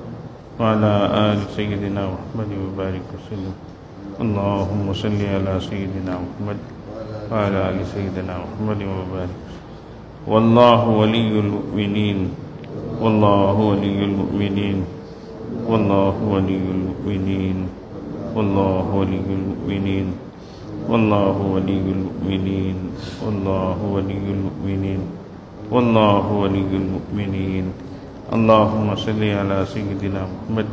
Speaker 1: وعلى آل سيدنا محمد وبارك وسلم اللهم صل على سيدنا محمد وعلى آل سيدنا محمد وبارك وسلم والله ولي المؤمنين والله ولي المؤمنين والله ولي المؤمنين والله ولي المؤمنين والله ولي المؤمنين والله ولي المؤمنين والله ولي المؤمنين اللهم صل على سيدنا محمد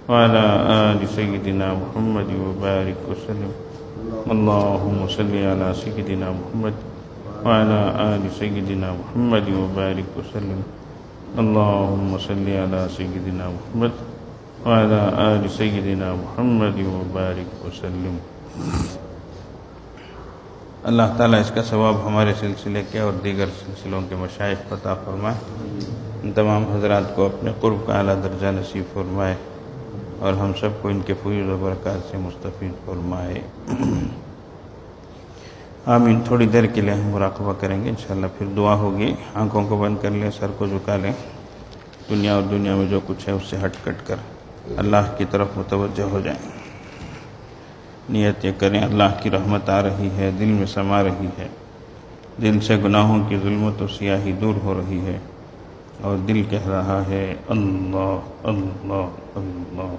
Speaker 1: وعلى آل سيدنا محمد وبارك وسلم اللهم صل على سيدنا محمد وعلى آل سيدنا محمد وبارك وسلم اللهم صل على سيدنا محمد وعلى آل سيدنا محمد وبارك وسلم اللہ تعالیٰ اس کا ثواب ہمارے سلسلے کے اور دیگر سلسلوں کے مشائخ کو عطا فرمائے، ان تمام حضرات کو اپنے قرب کا اعلیٰ درجہ نصیب فرمائے اور ہم سب کو ان کے فیض و برکات سے مستفید فرمائے، آمین۔ تھوڑی دیر کے لیے ہم مراقبہ کریں گے، انشاءاللہ پھر دعا ہوگی۔ آنکھوں کو بند کر لیں، سر کو جھکا لیں، دنیا اور دنیا میں جو کچھ ہے اس سے ہٹ کٹ کر اللہ کی طرف متوجہ ہو جائیں۔ نیت یہ کریں اللہ کی رحمت آ رہی ہے، دل میں سما رہی ہے، دل سے گناہوں کی ظلمت و سیاہی دور ہو رہی ہے اور دل کہہ رہا ہے اللہ اللہ اللہ اللہ۔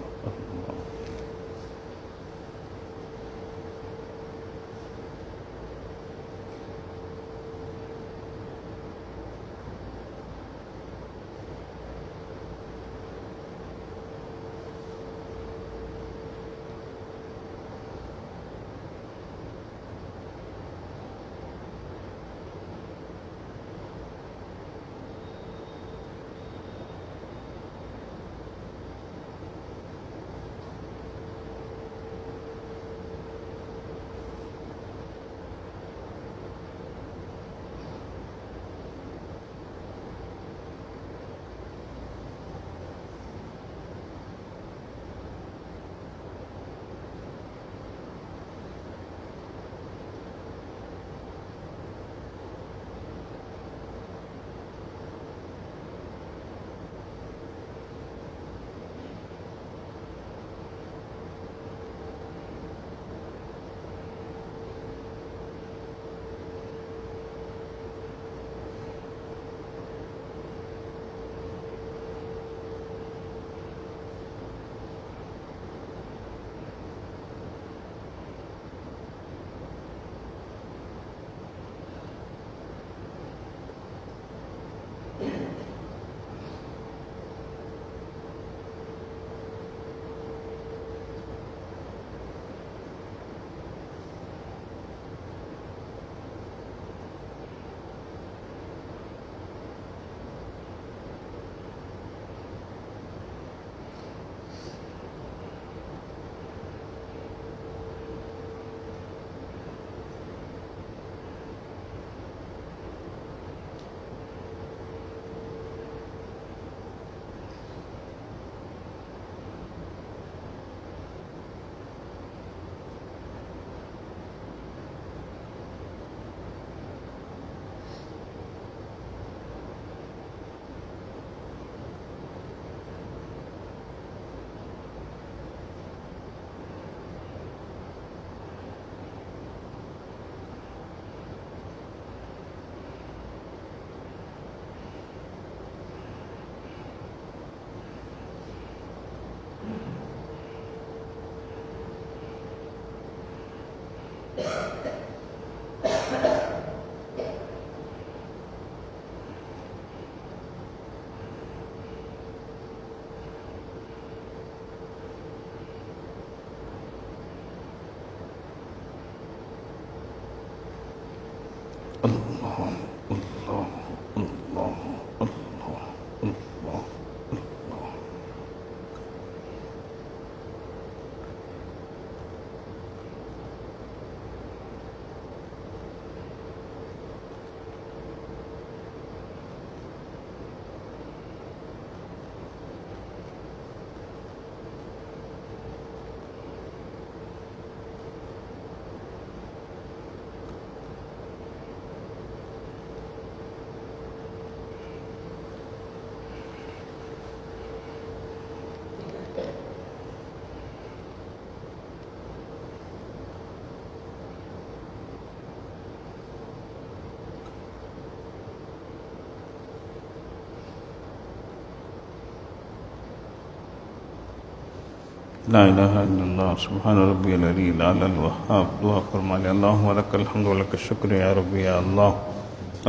Speaker 1: لا الہ الا اللہ سبحان ربی العلی الاعلی الوہاب. دعا فرما لیں. اللہم لک الحمد و لک الشکر یا ربی یا اللہ.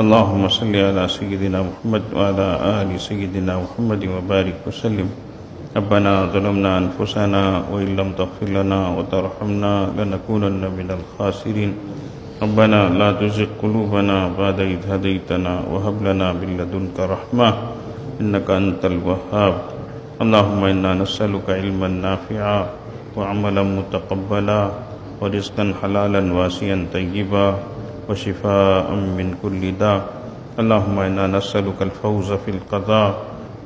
Speaker 1: اللہم صلی علی سیدنا محمد وعلی آل سیدنا محمد وبارک وسلم. ربنا ظلمنا انفسنا وإن لم تغفر لنا وترحمنا لنكونن من الخاسرین. ربنا لا تزغ قلوبنا بعد إذ هديتنا وهب لنا من لدنك رحمة إنك أنت الوهاب. اللهم إنا نسألك علما نافعا وعملا متقبلا ورزقا حلالا واسعا طيبا وشفاء من كل داء. اللهم إنا نسألك الفوز في القضاء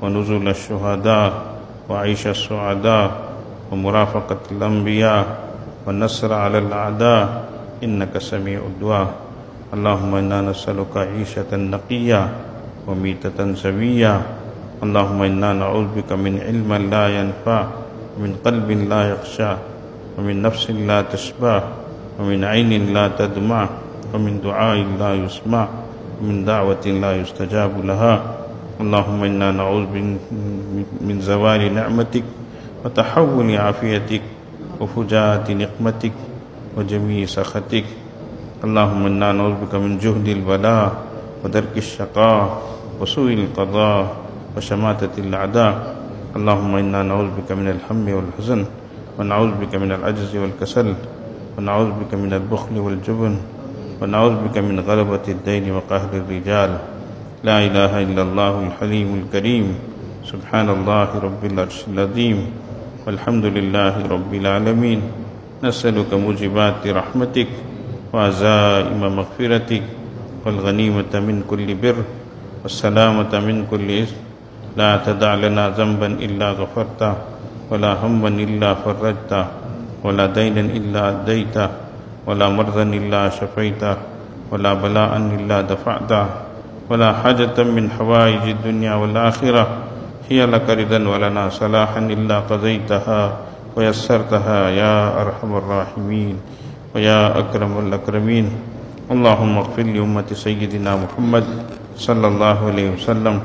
Speaker 1: ونزل الشهداء وعيش السعداء ومرافقة الأنبياء والنصر على الأعداء إنك سميع الدعاء. اللهم إنا نسألك عيشة نقية وميتة سوية. اللهم إنا نعوذ بك من علم لا ينفع ومن قلب لا يخشع ومن نفس لا تشبع ومن عين لا تدمع ومن دعاء لا يسمع ومن دعوة لا يستجاب لها. اللهم إنا نعوذ من زوال نعمتك وتحول عافيتك وفجاءة نقمتك وجميع سخطك. اللهم إنا نعوذ بك من جهد البلاء ودرك الشقاء وسوء القضاء وشماتة الأعداء. اللهم إنا نعوذ بك من الهم والحزن ونعوذ بك من العجز والكسل ونعوذ بك من البخل والجبن ونعوذ بك من غلبة الدين وقهر الرجال. لا إله إلا الله الحليم الكريم. سبحان الله رب العرش العظيم والحمد لله رب العالمين. نسألك موجبات رحمتك وعزائم مغفرتك والغنيمة من كل بر والسلامة من كل إثم. لا تدع لنا ذنبا إلا غفرته ولا هما إلا فرجته ولا دينا إلا أديته ولا مرضا إلا شفيته ولا بلاء إلا دفعته ولا حاجة من حوائج الدنيا والآخرة هي لك رضا ولنا صلاحا إلا قضيتها ويسرتها يا أرحم الراحمين ويا أكرم الأكرمين. اللهم اغفر لأمة سيدنا محمد صلى الله عليه وسلم.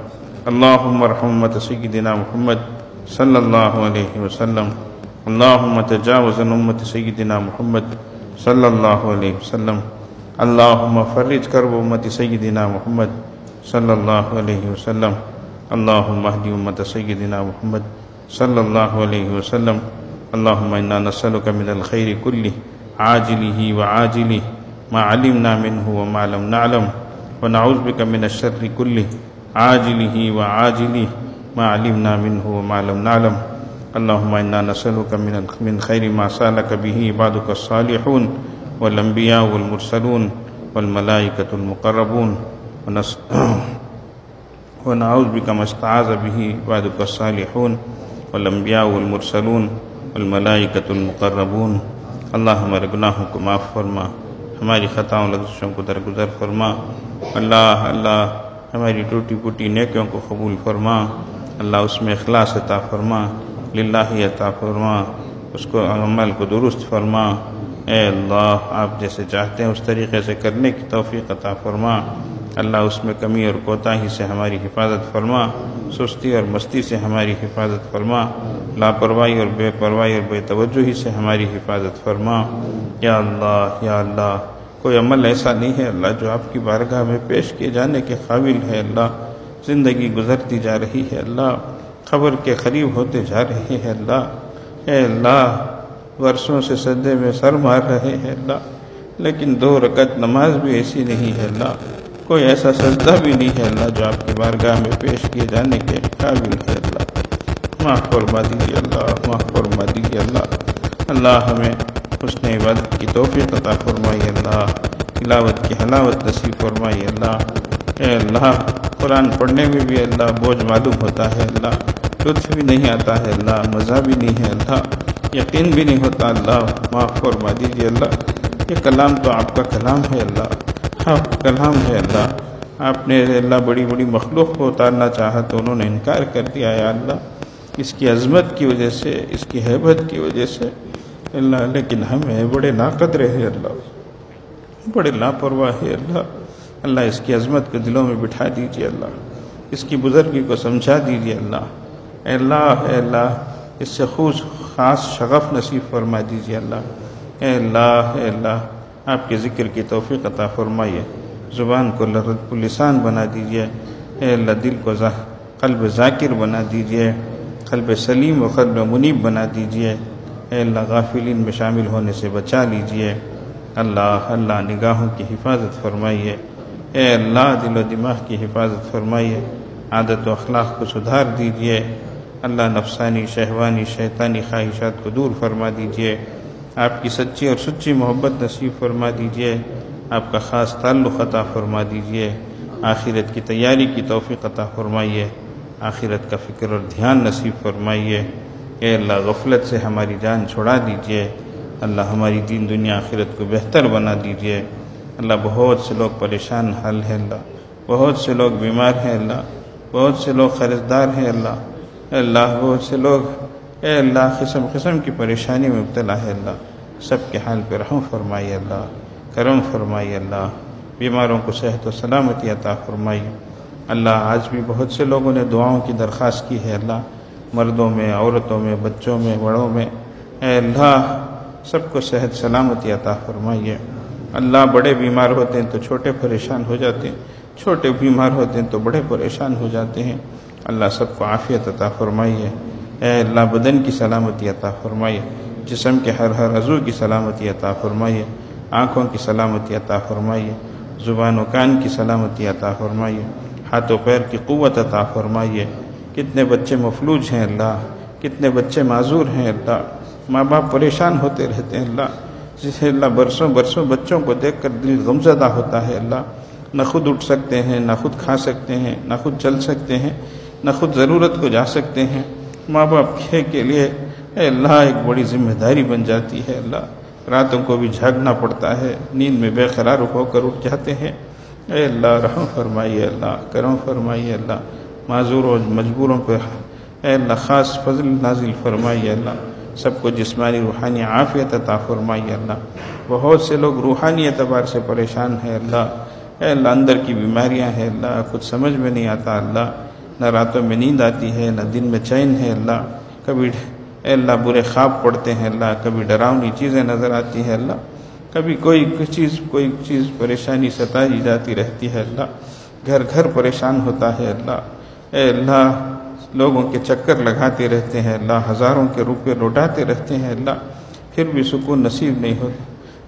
Speaker 1: اللهم ارحم أمة سيدنا محمد صلى الله عليه وسلم. اللهم تجاوز عن أمة سيدنا محمد صلى الله عليه وسلم. اللهم فرج كرب أمة سيدنا محمد صلى الله عليه وسلم. اللهم اهد أمة سيدنا محمد صلى الله عليه وسلم. اللهم إنا نسألك من الخير كله عاجله وعاجله ما علمنا منه وما لم نعلم ونعوذ بك من الشر كله عاجله وعاجله ما علمنا منه وما لم نعلم. اللهم إنا نسألك من خير ما سألك به عبادك الصالحون والأنبياء والمرسلون والملائكة المقربون ونعوذ بك ما استعاذ به عبادك الصالحون والأنبياء والمرسلون والملائكة المقربون. اللہ ہمارے گناہوں کو معاف فرما، ہماری خطاؤں لغزشوں کو درگزر فرما. اللہ ہماری ٹوٹی پوٹی نیکیوں کو قبول فرما. اللہ اس میں اخلاص عطا فرما، للہ عطا فرما، اس کو عمل کو درست فرما. اے اللہ آپ جیسے چاہتے ہیں اس طریقے سے کرنے کی توفیق عطا فرما. اللہ اس میں کمی اور کوتاہی سے ہماری حفاظت فرما، سستی اور مستی سے ہماری حفاظت فرما، لاپرواہی اور بے پرواہی اور بے توجہی سے ہماری حفاظت فرما. یا اللہ کوئی عمل ایسا نہیں ہے اللہ جو آپ کی بارگاہ میں پیش کیے جانے کے قابل ہے. اللہ زندگی گزرتی جا رہی ہے، اللہ خبر کے قریب ہوتے جا رہے ہیں. اللہ اے اللہ برسوں سے سجدے میں سر مار رہے ہیں. اللہ لیکن 2 رکعت نماز بھی ایسی نہیں ہے اللہ، کوئی ایسا سجدہ بھی نہیں ہے اللہ جو آپ کی بارگاہ میں پیش کیے جانے کے قابل ہے اللہ۔ معاف فرما دیجیے اللہ، معاف فرما دیجیے اللہ۔ اللہ ہمیں حسن عبادت کی توفیق عطا فرمائیے اللہ، تلاوت کی حلاوت نصیب فرمائیے اللہ۔ اے اللہ، قرآن پڑھنے میں بھی اللہ بوجھ معلوم ہوتا ہے اللہ، لطف بھی نہیں آتا ہے اللہ، مزہ بھی نہیں ہے اللہ، یقین بھی نہیں ہوتا اللہ۔ معاف فرما دیجیے اللہ، یہ کلام تو آپ کا کلام ہے اللہ، آپ کا کلام ہے اللہ۔ آپ نے اللہ بڑی بڑی مخلوق کو اتارنا چاہا تو انہوں نے انکار کر دیا یا اللہ، اس کی عظمت کی وجہ سے، اس کی ہیبت کی وجہ سے اللہ، لیکن ہمیں بڑے ناقدر ہیں اللہ، بڑے لاپرواہ ہے اللہ۔ اللہ اس کی عظمت کو دلوں میں بٹھا دیجیے اللہ، اس کی بزرگی کو سمجھا دیجیے اللہ۔ اے اللہ، اے اللہ، اس سے خاص شغف نصیب فرما دیجیے اللہ۔ اے اللہ، اے اللہ، آپ کے ذکر کی توفیق عطا فرمائیے، زبان کو لرزق اللسان بنا دیجیے۔ اے اللہ، دل کو قلب ذاکر بنا دیجیے، قلب سلیم و قلب منیب بنا دیجیے۔ اے اللہ، غافلین میں شامل ہونے سے بچا لیجیے اللہ۔ اللہ، نگاہوں کی حفاظت فرمائیے۔ اے اللہ، دل و دماغ کی حفاظت فرمائیے، عادت و اخلاق کو سدھار دیجیے اللہ۔ نفسانی، شہوانی، شیطانی خواہشات کو دور فرما دیجیے، آپ کی سچی اور سچی محبت نصیب فرما دیجیے، آپ کا خاص تعلق عطا فرما دیجیے، آخرت کی تیاری کی توفیق عطا فرمائیے، آخرت کا فکر اور دھیان نصیب فرمائیے۔ اے اللہ، غفلت سے ہماری جان چھڑا دیجیے اللہ، ہماری دین دنیا آخرت کو بہتر بنا دیجیے اللہ۔ بہت سے لوگ پریشان حال ہیں اللہ، بہت سے لوگ بیمار ہیں اللہ، بہت سے لوگ قرضدار ہیں اللہ۔ اے اللہ، بہت سے لوگ اے اللہ قسم قسم کی پریشانی میں مبتلا ہے اللہ، سب کے حال پہ رحم فرمائیے اللہ، کرم فرمائیے اللہ، بیماروں کو صحت و سلامتی عطا فرمائیے اللہ۔ آج بھی بہت سے لوگوں نے دعاؤں کی درخواست کی ہے اللہ، مردوں میں، عورتوں میں، بچوں میں، بڑوں میں۔ اے اللہ، سب کو صحت سلامتی عطا فرمائیے اللہ۔ بڑے بیمار ہوتے ہیں تو چھوٹے پریشان ہو جاتے ہیں، چھوٹے بیمار ہوتے ہیں تو بڑے پریشان ہو جاتے ہیں اللہ۔ سب کو عافیت عطا فرمائیے اے اللہ، بدن کی سلامتی عطا فرمائیے، جسم کے ہر عضو کی سلامتی عطا فرمائیے، آنکھوں کی سلامتی عطا فرمائیے، زبان و کان کی سلامتی عطا فرمائیے، ہاتھ و پیر کی قوت عطا فرمائیے۔ کتنے بچے مفلوج ہیں اللہ، کتنے بچے معذور ہیں اللہ، ماں باپ پریشان ہوتے رہتے ہیں اللہ، جسے اللہ برسوں برسوں بچوں کو دیکھ کر دل غمزدہ ہوتا ہے اللہ۔ نہ خود اٹھ سکتے ہیں، نہ خود کھا سکتے ہیں، نہ خود چل سکتے ہیں، نہ خود ضرورت کو جا سکتے ہیں۔ ماں باپ کے لیے اے اللہ ایک بڑی ذمہ داری بن جاتی ہے اللہ، راتوں کو بھی جھاگنا پڑتا ہے، نیند میں بے قرار ہو کر اٹھ جاتے ہیں۔ اے اللہ، رحم فرمائیے اللہ، کرم فرمائیے اللہ، معذوروں مجبوروں پر اے اللہ خاص فضل نازل فرمائیے اللہ، سب کو جسمانی روحانی عافیت عطا فرمائیے اللہ۔ بہت سے لوگ روحانی اعتبار سے پریشان ہیں اللہ، اے اللہ اندر کی بیماریاں ہیں اللہ، کچھ سمجھ میں نہیں آتا اللہ، نہ راتوں میں نیند آتی ہے، نہ دن میں چین ہے اللہ، کبھی اے اللہ برے خواب پڑتے ہیں اللہ، کبھی ڈراؤنی چیزیں نظر آتی ہیں اللہ، کبھی کوئی چیز پریشانی ستائی جاتی رہتی ہے اللہ، گھر گھر پریشان ہوتا ہے اللہ۔ اے اللہ، لوگوں کے چکر لگاتے رہتے ہیں اللہ، ہزاروں کے روپے لوٹاتے رہتے ہیں اللہ، پھر بھی سکون نصیب نہیں ہوتا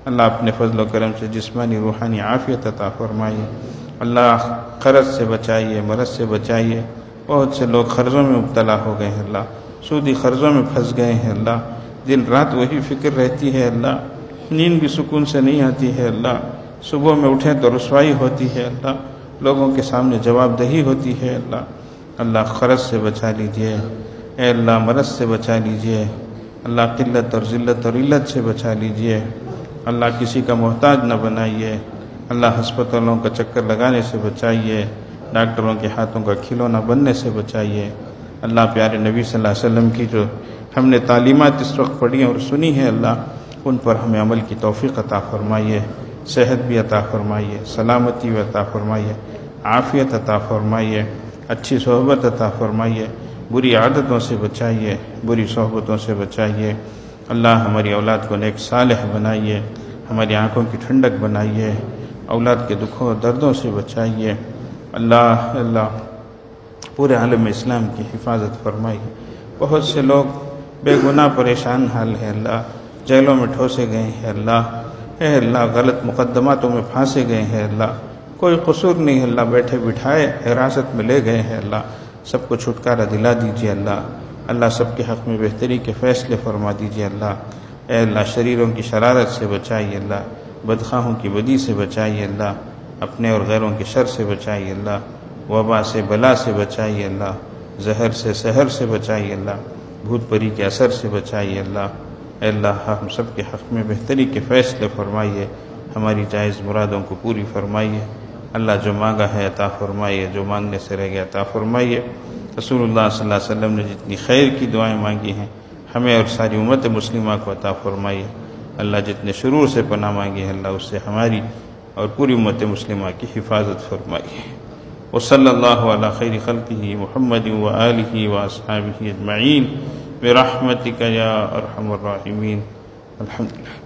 Speaker 1: اللہ۔ اپنے فضل و کرم سے جسمانی روحانی عافیت عطا فرمائیے اللہ، قرض سے بچائیے، مرض سے بچائیے۔ بہت سے لوگ قرضوں میں مبتلا ہو گئے ہیں اللہ، سودی قرضوں میں پھنس گئے ہیں اللہ، دن رات وہی فکر رہتی ہے اللہ، نیند بھی سکون سے نہیں آتی ہے اللہ، صبح میں اٹھیں تو رسوائی ہوتی ہے اللہ، لوگوں کے سامنے جواب دہی ہوتی ہے اللہ۔ اللہ قرض سے بچا لیجئے، اے اللہ مرض سے بچا لیجئے اللہ، قلت اور ذلت اور علت سے بچا لیجئے اللہ، کسی کا محتاج نہ بنائیے اللہ، ہسپتالوں کا چکر لگانے سے بچائیے، ڈاکٹروں کے ہاتھوں کا کھلونا بننے سے بچائیے اللہ۔ پیارے نبی صلی اللہ علیہ وسلم کی جو ہم نے تعلیمات اس وقت پڑھی اور سنی ہے اللہ، ان پر ہمیں عمل کی توفیق عطا فرمائیے، صحت بھی عطا فرمائیے، سلامتی بھی عطا فرمائیے، عافیت عطا فرمائیے، اچھی صحبت عطا فرمائیے، بری عادتوں سے بچائیے، بری صحبتوں سے بچائیے اللہ۔ ہماری اولاد کو نیک صالح بنائیے، ہماری آنکھوں کی ٹھنڈک بنائیے، اولاد کے دکھوں اور دردوں سے بچائیے اللہ۔ اللہ پورے عالم اسلام کی حفاظت فرمائیے۔ بہت سے لوگ بے گناہ پریشان حال ہے اللہ، جیلوں میں ٹھوسے گئے ہیں اللہ۔ اے اللہ غلط مقدماتوں میں پھانسے گئے ہیں اللہ، کوئی قصور نہیں اللہ، بیٹھے بٹھائے حراست میں لے گئے ہیں اللہ، سب کو چھٹکارا دلا دیجیے اللہ، اللہ سب کے حق میں بہتری کے فیصلے فرما دیجیے اللہ، اے اللہ شریروں کی شرارت سے بچائیے اللہ، بدخواہوں کی بدی سے بچائیے اللہ، اپنے اور غیروں کے شر سے بچائیے اللہ، وبا سے بلا سے بچائیے اللہ، زہر سے سحر سے بچائیے اللہ، بھوت پری کے اثر سے بچائیے اللہ، اے اللہ ہم سب کے حق میں بہتری کے فیصلے فرمائیے، ہماری جائز مرادوں کو پوری فرمائیے، اللہ جو مانگا ہے عطا فرمائیے، جو مانگنے سے رہ گیا عطا فرمائیے۔ رسول اللہ صلی اللہ علیہ وسلم نے جتنی خیر کی دعائیں مانگی ہیں ہمیں اور ساری امت مسلمہ کو عطا فرمائیے، اللہ جتنے شرور سے پناہ مانگی ہے اللہ اس سے ہماری اور پوری امت مسلمہ کی حفاظت فرمائیے۔ وصلی اللہ علی خیر خلقہ محمد وآلہ واصحابہ اجمعین برحمتک یا ارحم الراحمین۔ الحمدللہ۔